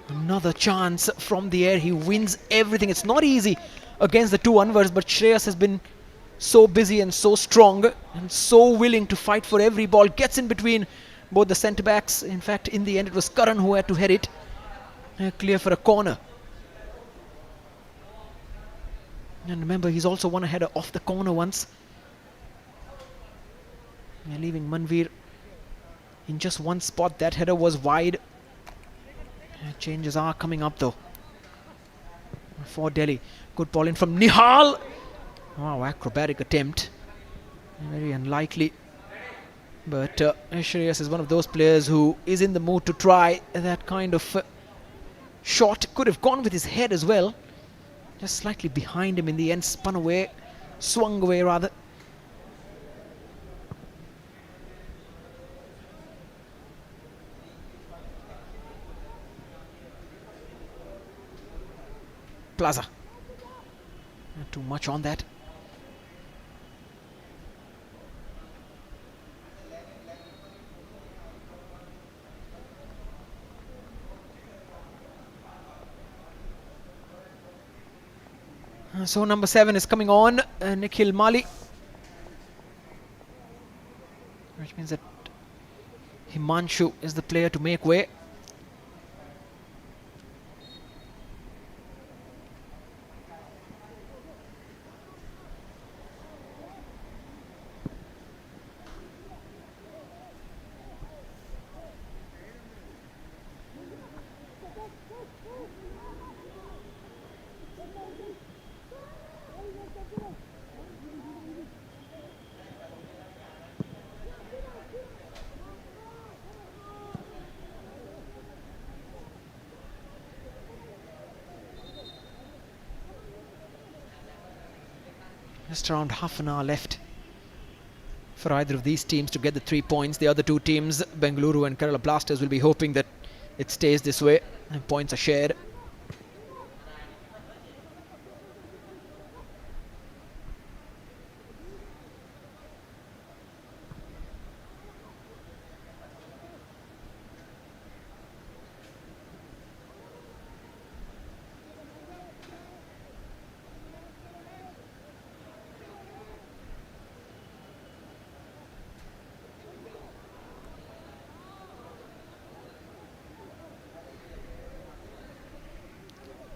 another chance from the air. He wins everything. It's not easy against the two Anwars, but Shreyas has been so busy and so strong and so willing to fight for every ball. Gets in between both the centre backs. In fact, in the end, it was Karan who had to head it clear for a corner. And remember, he's also won a header off the corner once. Leaving Manveer in just one spot. That header was wide. Changes are coming up though for Delhi. Good ball in from Nihal. Wow, acrobatic attempt. Very unlikely. But Shreyas is one of those players who is in the mood to try that kind of shot. Could have gone with his head as well. Just slightly behind him in the end. Spun away. Swung away rather. Plaza. Not too much on that. So number 7 is coming on, Nikhil Mali. Which means that Himanshu is the player to make way. Just around half an hour left for either of these teams to get the 3 points. The other two teams, Bengaluru and Kerala Blasters, will be hoping that it stays this way and points are shared.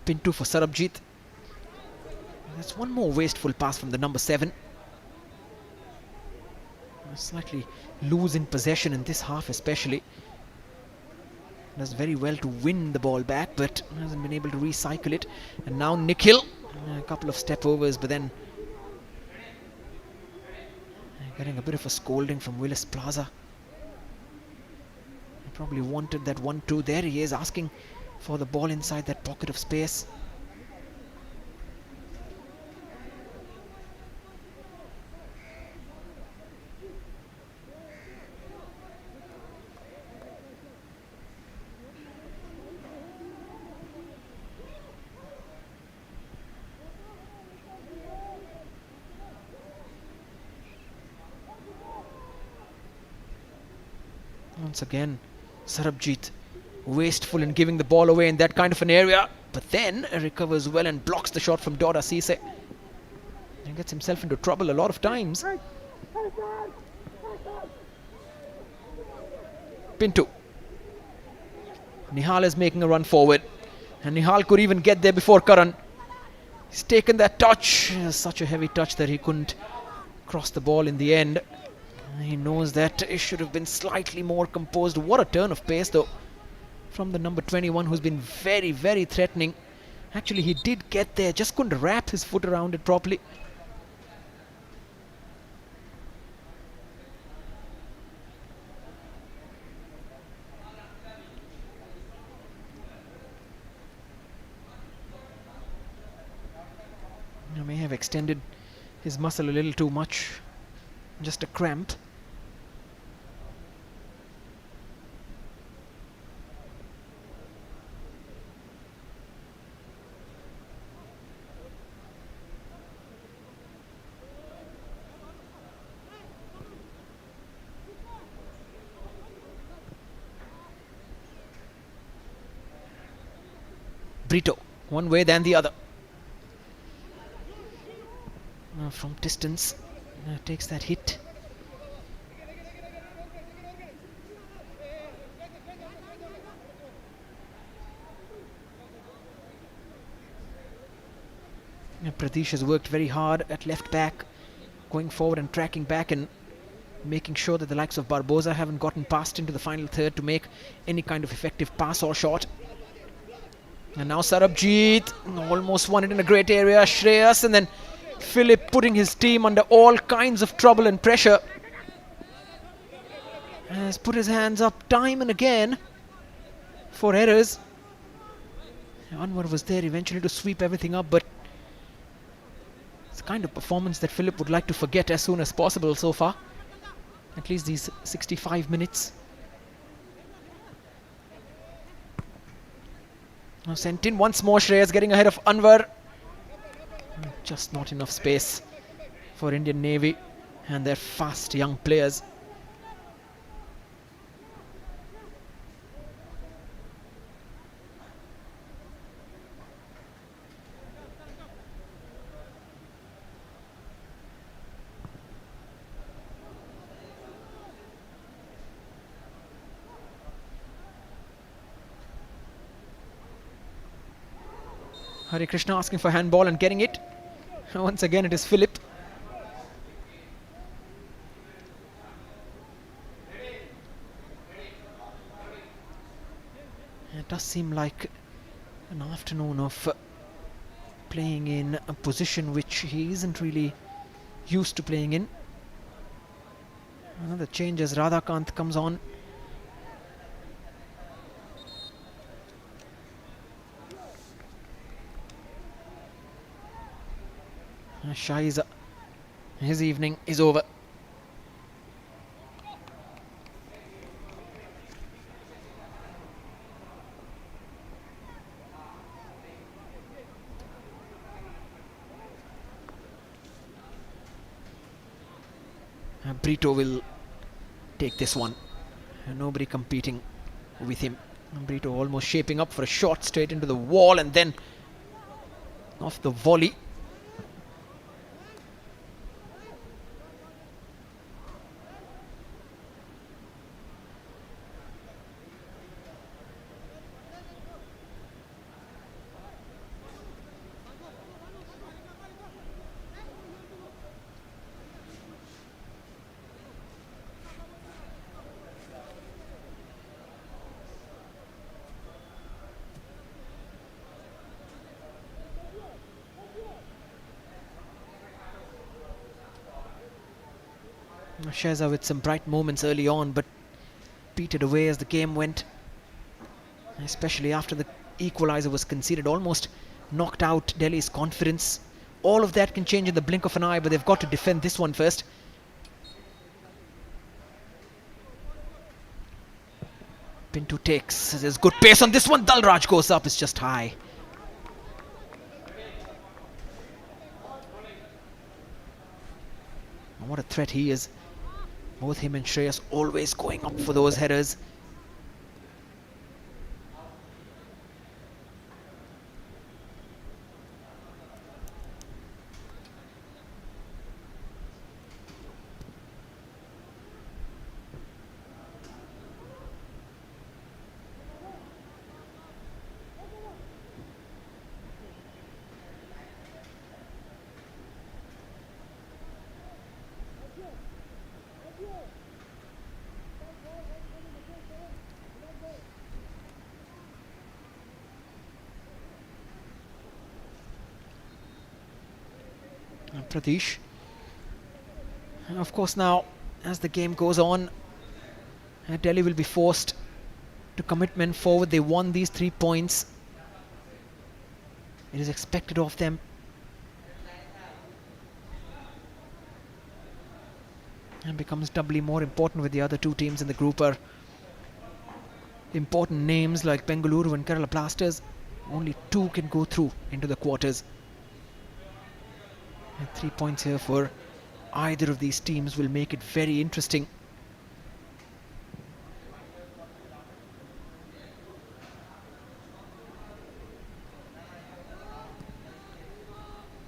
Pintu for Sarabjit. That's one more wasteful pass from the number 7. Slightly loose in possession in this half especially. Does very well to win the ball back, but hasn't been able to recycle it. And now Nikhil. A couple of step overs, but then getting a bit of a scolding from Willis Plaza. He probably wanted that 1-2. There he is, asking for the ball inside that pocket of space. Once again, Sarabjit wasteful in giving the ball away in that kind of an area, but then recovers well and blocks the shot from Dora Cisse and gets himself into trouble a lot of times. Pintu. Nihal is making a run forward, and Nihal could even get there before Karan. He's taken that touch, such a heavy touch that he couldn't cross the ball in the end. He knows that it should have been slightly more composed. What a turn of pace though from the number 21, who's been very, very threatening. Actually, he did get there, just couldn't wrap his foot around it properly. extended his muscle a little too much. Just a cramp. Brito, one way then the other. From distance, takes that hit. Pradesh has worked very hard at left back, going forward and tracking back and making sure that the likes of Barbosa haven't gotten past into the final third to make any kind of effective pass or shot. And now Sarabjit almost won it in a great area. Shreyas, and then Philip putting his team under all kinds of trouble and pressure. Has put his hands up time and again for errors. Anwar was there eventually to sweep everything up, but it's the kind of performance that Philip would like to forget as soon as possible so far. At least these 65 minutes. Now sent in once more. Shreyas getting ahead of Anwar. Just not enough space for Indian Navy and their fast young players. Hare Krishna asking for handball and getting it. Once again it is Philip. It does seem like an afternoon of playing in a position which he isn't really used to playing in. Another change as Radhakant comes on. Shaiza, his evening is over. Brito will take this one. Nobody competing with him. Brito almost shaping up for a shot straight into the wall and then off the volley. Sheza with some bright moments early on, but petered away as the game went. Especially after the equaliser was conceded, almost knocked out Delhi's confidence. All of that can change in the blink of an eye, but they've got to defend this one first. Pinto takes. There's good pace on this one. Dalraj goes up. It's just high. What a threat he is. Both him and Shreyas always going up for those headers. Pradesh. And of course now, as the game goes on, Delhi will be forced to commit men forward. They won these 3 points. It is expected of them and becomes doubly more important with the other two teams in the group are important names like Bengaluru and Kerala Blasters. Only two can go through into the quarters. And 3 points here for either of these teams will make it very interesting.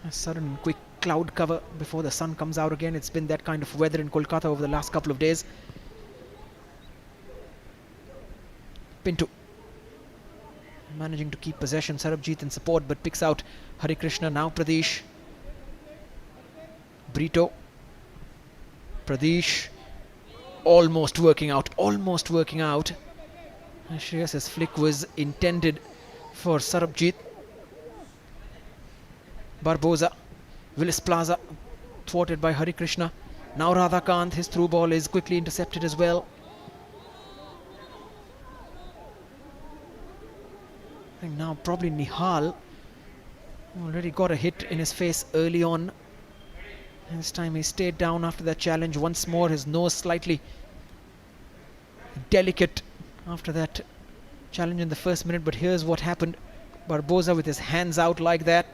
A sudden quick cloud cover before the sun comes out again. It's been that kind of weather in Kolkata over the last couple of days. Pinto managing to keep possession. Sarabjit in support but picks out Hari Krishna. Now Pradesh. Brito. Pradesh almost working out. Shreyas's flick was intended for Sarabjit. Barboza. Willis Plaza thwarted by Hari Krishna. Now Radhakant, his through ball is quickly intercepted as well. I think now probably Nihal already got a hit in his face early on. And this time he stayed down after that challenge once more. His nose slightly delicate after that challenge in the first minute. But here's what happened. Barboza with his hands out like that,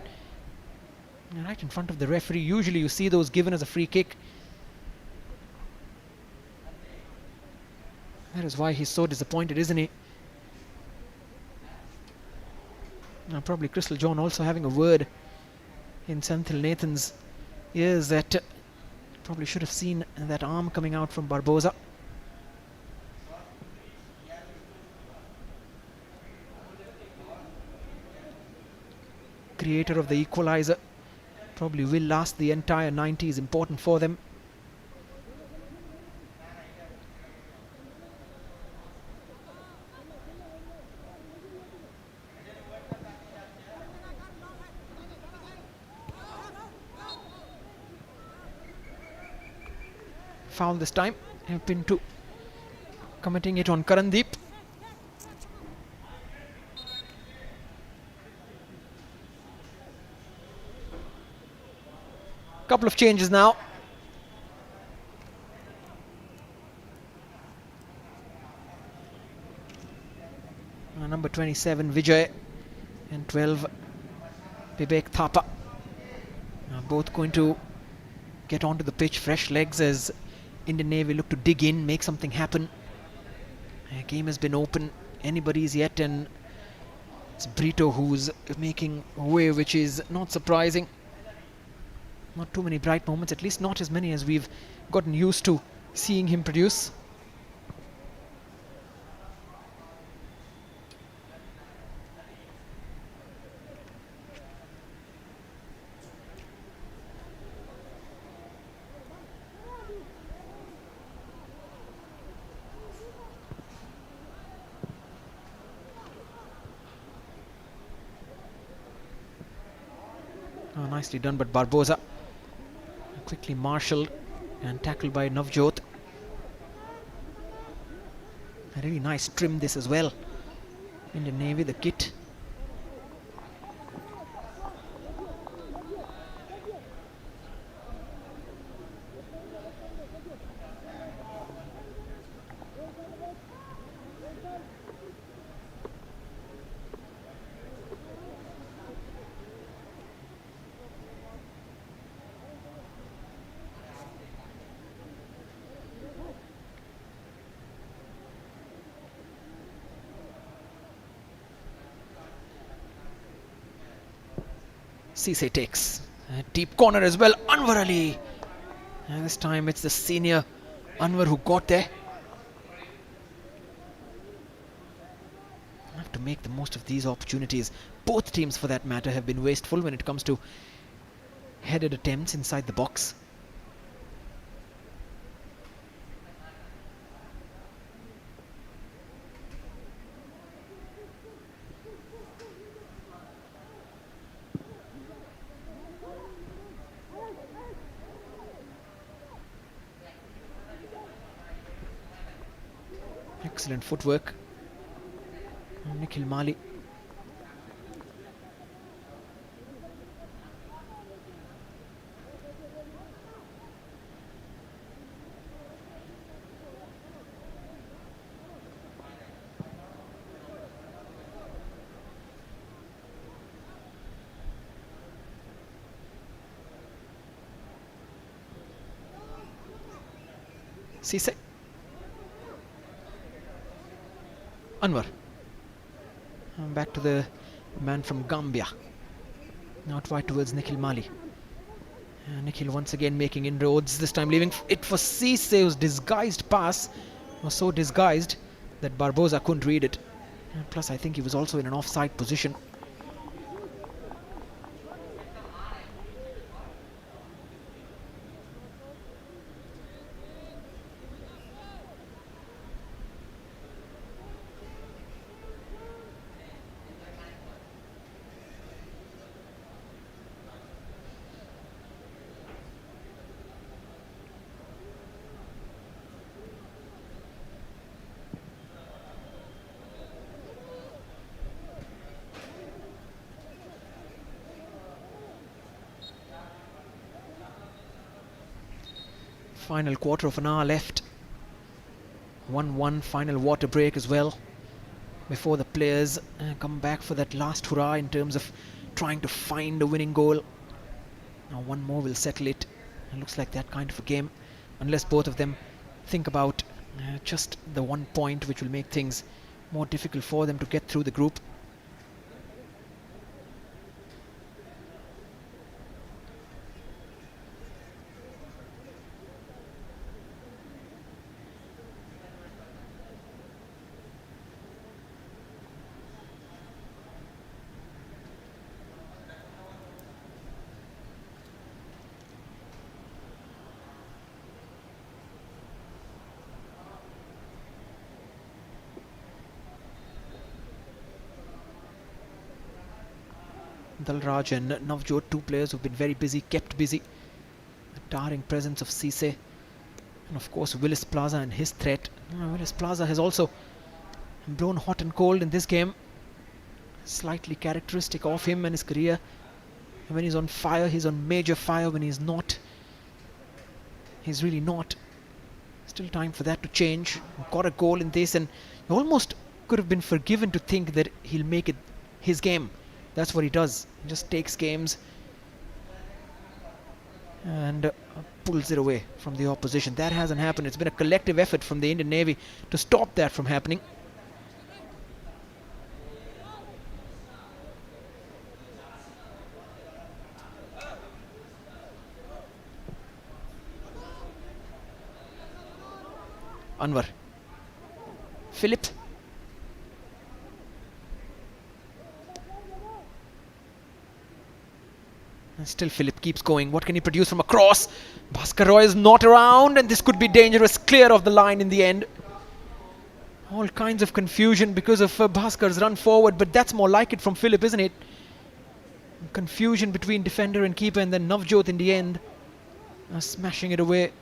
right in front of the referee. Usually you see those given as a free kick. That is why he's so disappointed, isn't he? Now probably Crystal John also having a word in Senthil Nathan's ears that probably should have seen that arm coming out from Barboza. Creator of the equalizer probably will last the entire 90, is important for them. Foul this time, and Pinto committing it on Karandeep. Couple of changes now. Number 27 Vijay and 12 Vivek Thapa. Both going to get onto the pitch, fresh legs as Indian Navy look to dig in, make something happen. The game has been open, anybody's yet, and it's Brito who's making way, which is not surprising. Not too many bright moments, at least not as many as we've gotten used to seeing him produce. Oh, nicely done, but Barboza quickly marshalled and tackled by Navjot. A really nice trim this as well. Indian Navy, the kit. Cisse takes a deep corner as well. Anwar Ali. And this time it's the senior Anwar who got there. Have to make the most of these opportunities. Both teams, for that matter, have been wasteful when it comes to headed attempts inside the box. Excellent footwork. Nikhil Mali. Cisse. Anwar. Back to the man from Gambia. Out wide towards Nikhil Mali. Nikhil once again making inroads, this time leaving it for Cisse, whose disguised pass was so disguised that Barbosa couldn't read it. Plus, I think he was also in an offside position. Final quarter of an hour left. 1-1, final water break as well, before the players come back for that last hurrah in terms of trying to find a winning goal. Now one more will settle it. It looks like that kind of a game, unless both of them think about just the 1 point, which will make things more difficult for them to get through the group. Durand and Navjot, two players who've been very busy, kept busy. The towering presence of Cisse, and of course Willis Plaza and his threat. Willis Plaza has also blown hot and cold in this game. Slightly characteristic of him and his career. When he's on fire, he's on major fire. When he's not, he's really not. Still time for that to change. Got a goal in this, and almost could have been forgiven to think that he'll make it his game. That's what he does. He just takes games and pulls it away from the opposition. That hasn't happened. It's been a collective effort from the Indian Navy to stop that from happening. Anwar. Philip. And still Philip keeps going. What can he produce from a cross? Bhaskar Roy is not around, and this could be dangerous. Clear of the line in the end. All kinds of confusion because of Bhaskar's run forward, but that's more like it from Philip, isn't it? Confusion between defender and keeper, and then Navjot in the end smashing it away.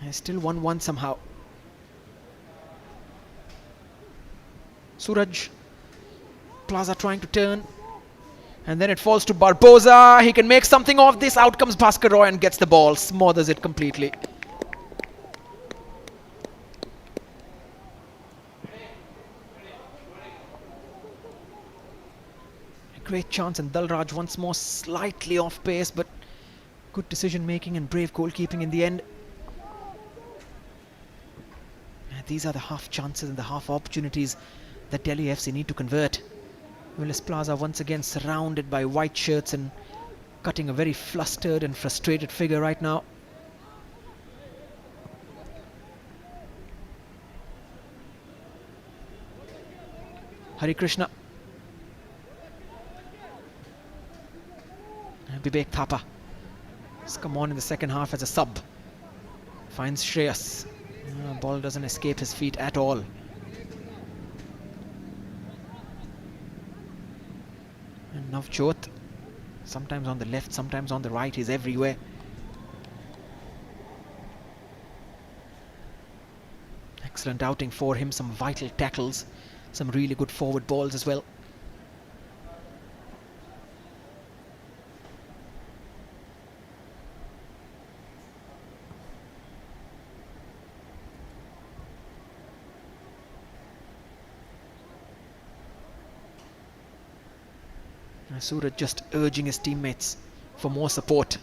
And still 1-1 somehow. Suraj. Plaza trying to turn. And then it falls to Barbosa. He can make something of this. Out comes Bhaskar Roy and gets the ball. Smothers it completely. A great chance, and Durand once more slightly off pace, but good decision making and brave goalkeeping in the end. And these are the half chances and the half opportunities that Delhi FC need to convert. Willis Plaza once again surrounded by white shirts and cutting a very flustered and frustrated figure right now. Hari Krishna. Vivek Thapa has come on in the second half as a sub. Finds Shreyas. Ball doesn't escape his feet at all. And Navjot, sometimes on the left, sometimes on the right, he's everywhere. Excellent outing for him, some vital tackles, some really good forward balls as well. Suraj just urging his teammates for more support,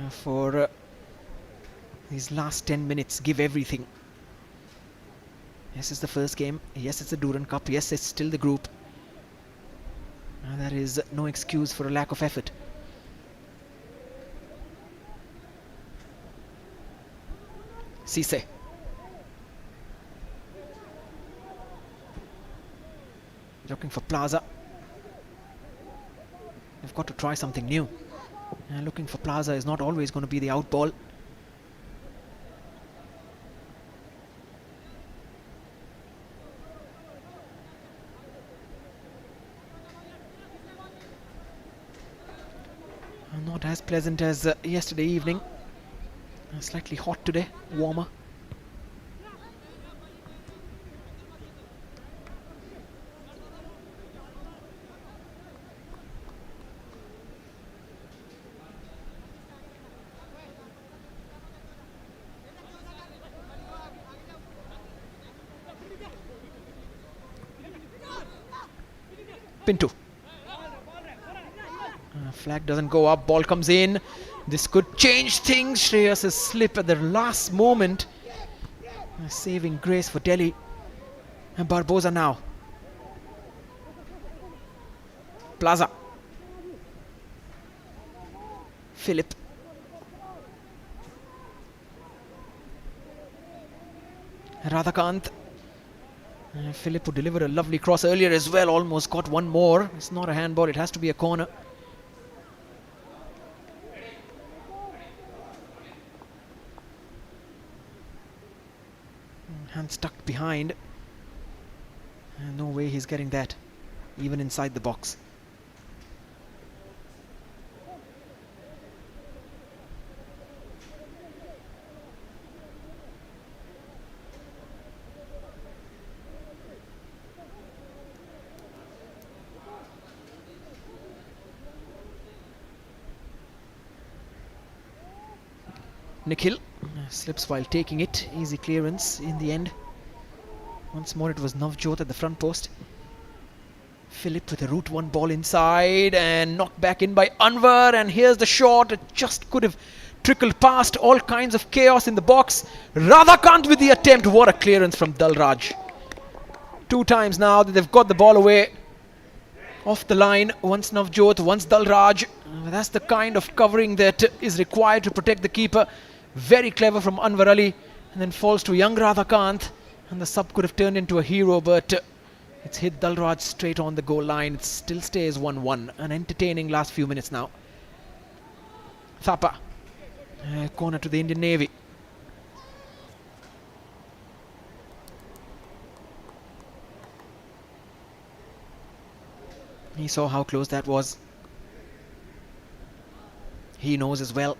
for These last 10 minutes, give everything. Yes, it's the first game. Yes, it's the Durand Cup. Yes, it's still the group. There is no excuse for a lack of effort. Cisse. Looking for Plaza. They've got to try something new. And looking for Plaza is not always going to be the out ball. Not as pleasant as yesterday evening. Slightly hot today, warmer. Pinto. Flag doesn't go up, ball comes in. This could change things. Shreyas' slip at the last moment. Saving grace for Delhi. And Barbosa now. Plaza. Philip. Radhakant. Philip who delivered a lovely cross earlier as well. Almost got one more. It's not a handball, it has to be a corner. Hand stuck behind. No way he's getting that, even inside the box. Nikhil slips while taking it. Easy clearance in the end. Once more it was Navjot at the front post. Philip with a route one ball inside and knocked back in by Anwar, and here's the shot. It just could have trickled past. All kinds of chaos in the box. Radhakant with the attempt. What a clearance from Dalraj. 2 times now that they've got the ball away off the line. Once Navjot, once Dalraj. That's the kind of covering that is required to protect the keeper. Very clever from Anwar Ali, and then falls to young Radhakant, and the sub could have turned into a hero, but it's hit Dalraj straight on the goal line. It still stays 1-1. An entertaining last few minutes now. Thapa. Corner to the Indian Navy. He saw how close that was. He knows as well.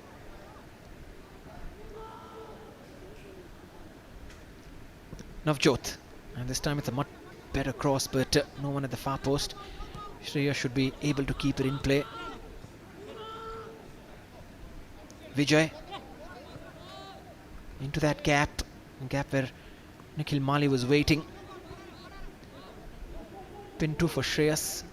Navjot. And this time it's a much better cross, but no one at the far post. Shreya should be able to keep it in play. Vijay. Into that gap where Nikhil Mali was waiting. Pinto for Shreyas.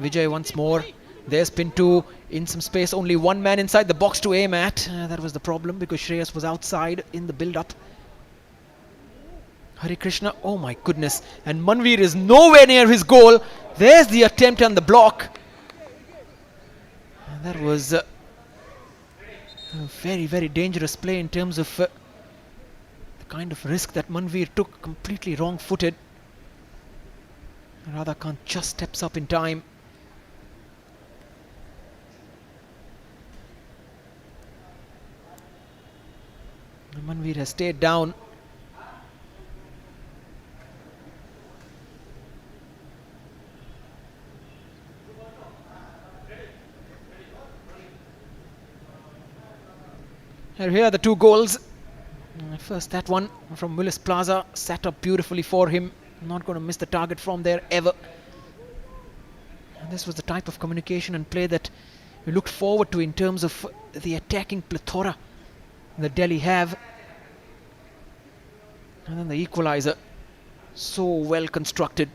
Vijay once more. There's Pinto in some space. Only one man inside the box to aim at. That was the problem because Shreyas was outside in the build-up. Hari Krishna, oh my goodness. And Manveer is nowhere near his goal. There's the attempt on the block. And that was a very, very dangerous play in terms of the kind of risk that Manveer took. Completely wrong-footed. Radhakant just steps up in time. Manveer has stayed down. And here are the 2 goals. First that one from Willis Plaza, sat up beautifully for him. Not going to miss the target from there ever. And this was the type of communication and play that we looked forward to in terms of the attacking plethora that Delhi have. And then the equaliser, so well constructed.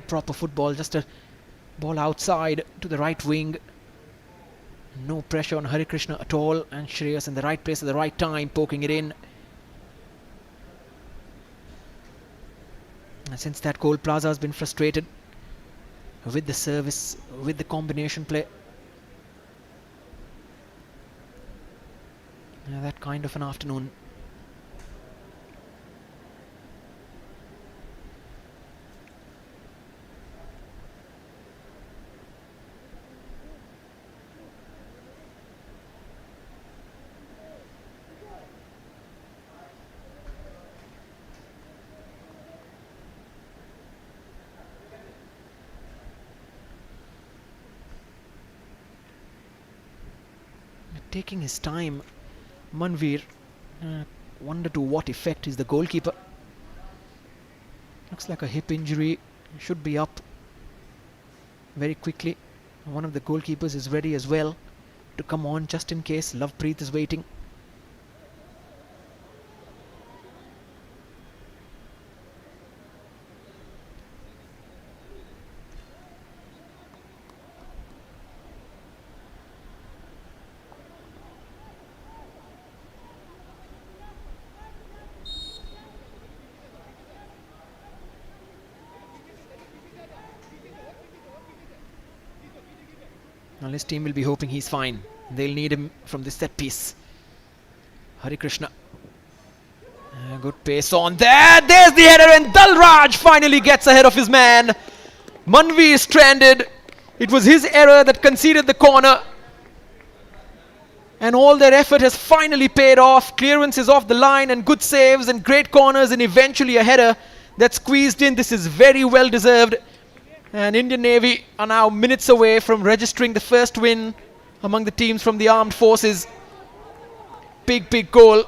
Proper football, just a ball outside to the right wing. No pressure on Hari Krishna at all, and Shreyas in the right place at the right time, poking it in. And since that goal, Plaza has been frustrated with the service, with the combination play. That kind of an afternoon. Taking his time, Manveer. Wonder to what effect is the goalkeeper. Looks like a hip injury. Should be up very quickly. One of the goalkeepers is ready as well to come on just in case. Lovepreet is waiting. Well, his team will be hoping he's fine. They'll need him from this set piece. Hari Krishna. Good pace on there. There's the header, and Durand finally gets ahead of his man. Manvi is stranded. It was his error that conceded the corner. And all their effort has finally paid off. Clearances off the line and good saves and great corners, and eventually a header that squeezed in. This is very well deserved. And Indian Navy are now minutes away from registering the first win among the teams from the armed forces. Big, big goal.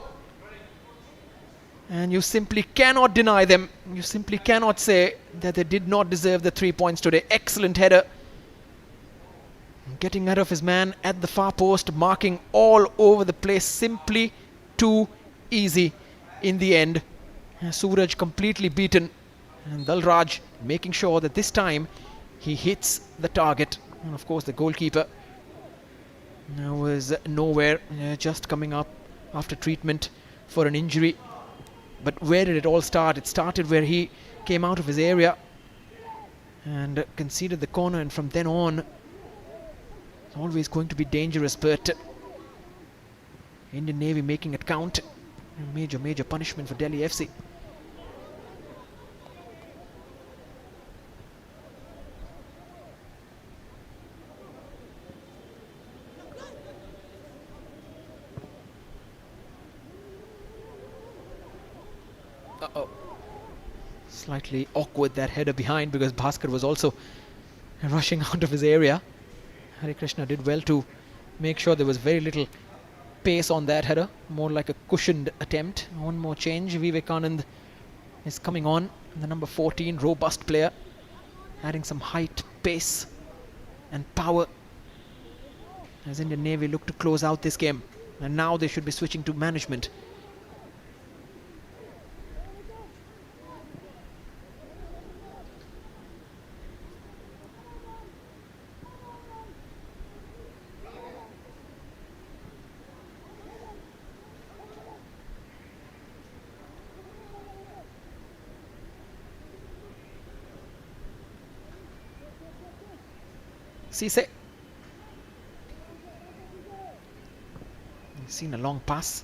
And you simply cannot deny them. You simply cannot say that they did not deserve the 3 points today. Excellent header. Getting out of his man at the far post, marking all over the place. Simply too easy in the end. Suraj completely beaten. And Dalraj making sure that this time he hits the target. And of course the goalkeeper was nowhere, just coming up after treatment for an injury. But where did it all start? It started where he came out of his area and conceded the corner, and from then on it's always going to be dangerous. But Indian Navy making it count. A major punishment for Delhi FC. Uh-oh. Slightly awkward that header behind, because Bhaskar was also rushing out of his area. Hari Krishna did well to make sure there was very little pace on that header. More like a cushioned attempt. One more change. Vivekanand is coming on. The number 14, robust player. Adding some height, pace and power as Indian Navy look to close out this game. And now they should be switching to management. Cisse. You've seen a long pass.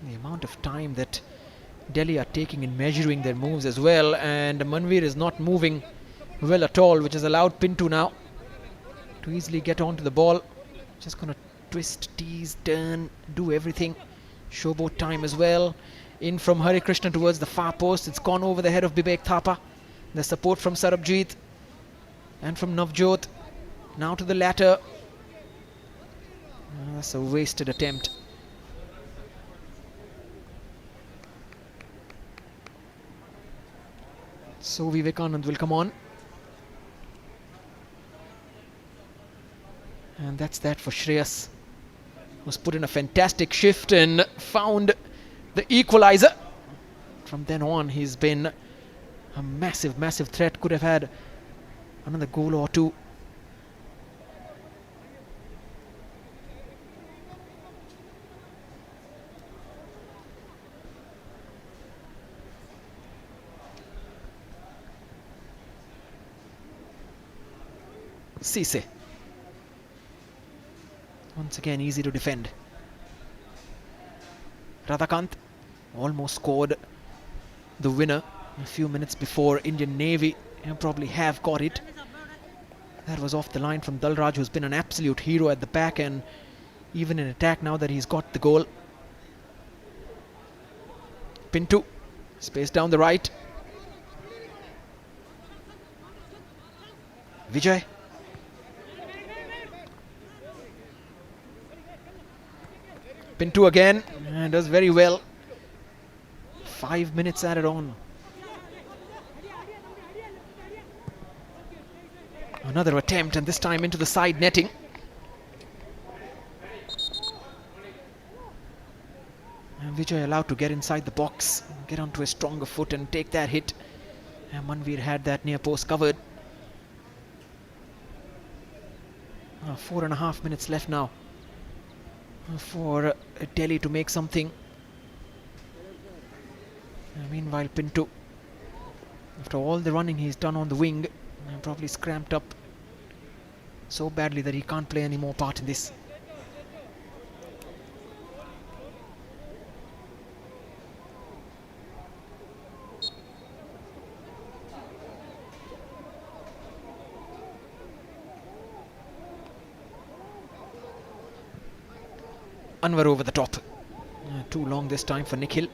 The amount of time that Delhi are taking in measuring their moves as well, and Manveer is not moving well at all, which has allowed Pinto now to easily get onto the ball. Just gonna twist, tease, turn, do everything. Showboat time as well. In from Hari Krishna towards the far post. It's gone over the head of Bibek Thapa. The support from Sarabjit and from Navjot. Now to the latter. That's a wasted attempt. So Vivekanand will come on. And that's that for Shreyas, who's put in a fantastic shift and found the equalizer. From then on, he's been a massive threat. Could have had another goal or two. Cisse. Once again, easy to defend. Radhakant almost scored the winner a few minutes before. Indian Navy probably have got it. That was off the line from Dalraj, who's been an absolute hero at the back and even in attack now that he's got the goal. Pinto, space down the right. Vijay. Pinto again, and does very well. 5 minutes added on. Another attempt, and this time into the side netting. And Vijay allowed to get inside the box, get onto a stronger foot and take that hit. And Manveer had that near post covered. 4.5 minutes left now for Delhi to make something. Meanwhile, Pinto, after all the running he's done on the wing, probably scramped up so badly that he can't play any more part in this. Anwar over the top. Too long this time for Nikhil.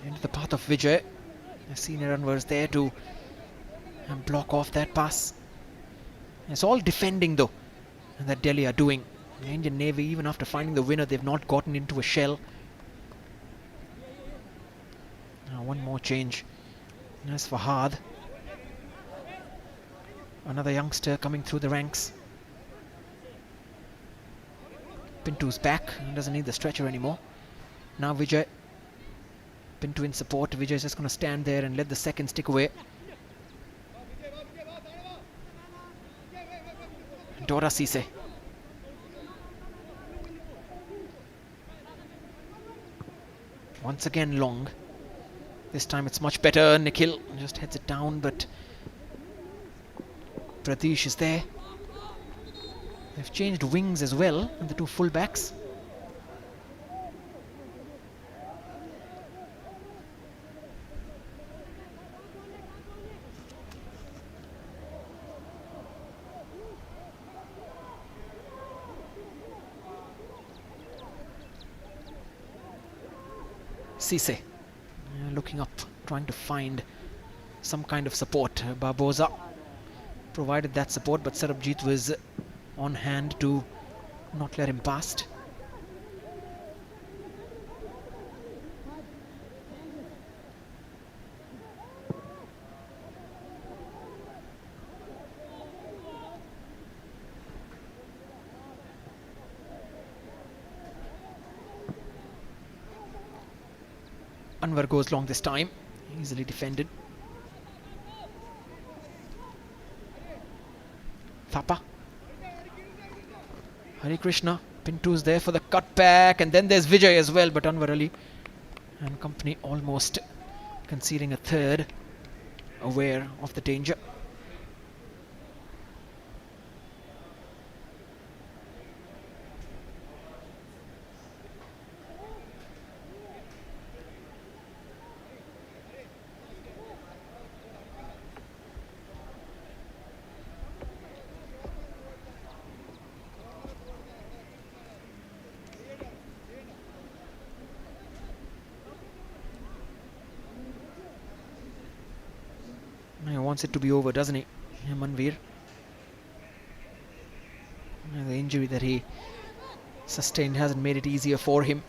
Into the path of Vijay. Senior Anwar's there to block off that pass. It's all defending though that Delhi are doing. The Indian Navy, even after finding the winner, they've not gotten into a shell. Now one more change. There's Fahad. Another youngster coming through the ranks. Pinto's back. He doesn't need the stretcher anymore. Now Vijay. Pinto in support. Vijay's just going to stand there and let the second stick away. Dora Cisse. Once again long. This time it's much better. Nikhil just heads it down, but Pradesh is there. They've changed wings as well, and the two full-backs. Cisse looking up, trying to find some kind of support. Barboza provided that support, but Sarabjit was on hand to not let him past. Anwar goes long this time, easily defended. Thapa. Hari Krishna. Pinto's there for the cutback, and then there's Vijay as well, but Anwar Ali and company almost conceding a third, aware of the danger. He wants it to be over, doesn't he? Manveer. The injury that he sustained hasn't made it easier for him.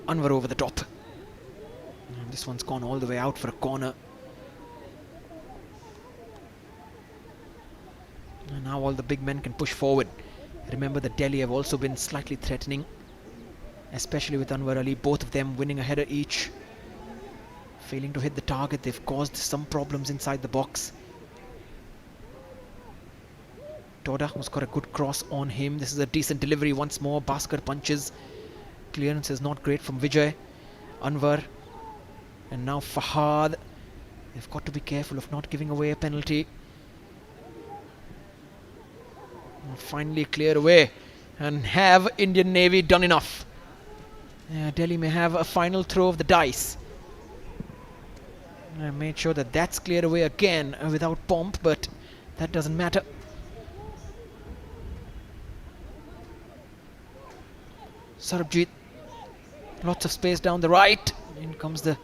Anwar over the top. And this one's gone all the way out for a corner. all the big men can push forward. Remember that Delhi have also been slightly threatening, especially with Anwar Ali, both of them winning a header each. Failing to hit the target, they've caused some problems inside the box. Toda has got a good cross on him. This is a decent delivery once more. Bhaskar punches. Clearance is not great from Vijay. Anwar. And now Fahad. They've got to be careful of not giving away a penalty. And finally clear away. And have Indian Navy done enough? Delhi may have a final throw of the dice. I made sure that that's cleared away again without pomp, but that doesn't matter. Sarabjit, lots of space down the right. In comes the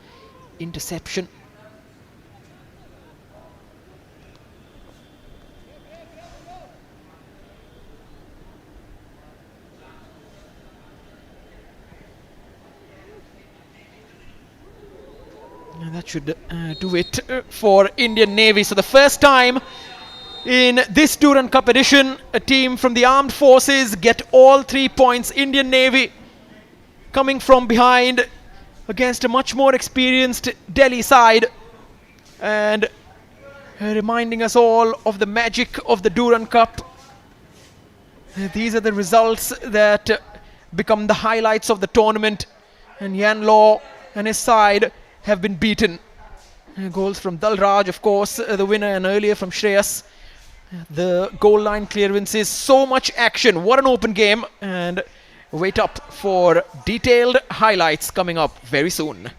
interception. And that should do it for Indian Navy. So the first time in this Durand Cup edition, a team from the armed forces get all 3 points. Indian Navy coming from behind against a much more experienced Delhi side, and reminding us all of the magic of the Durand Cup. These are the results that become the highlights of the tournament, and Yan Law and his side have been beaten. Goals from Dalraj, of course, the winner, and earlier from Shreyas. The goal line clearances, so much action. What an open game, and wait up for detailed highlights coming up very soon.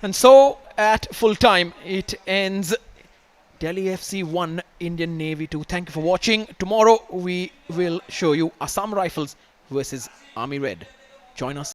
And so at full time it ends Delhi FC 1, Indian Navy 2. Thank you for watching. Tomorrow we will show you Assam Rifles versus Army Red. Join us.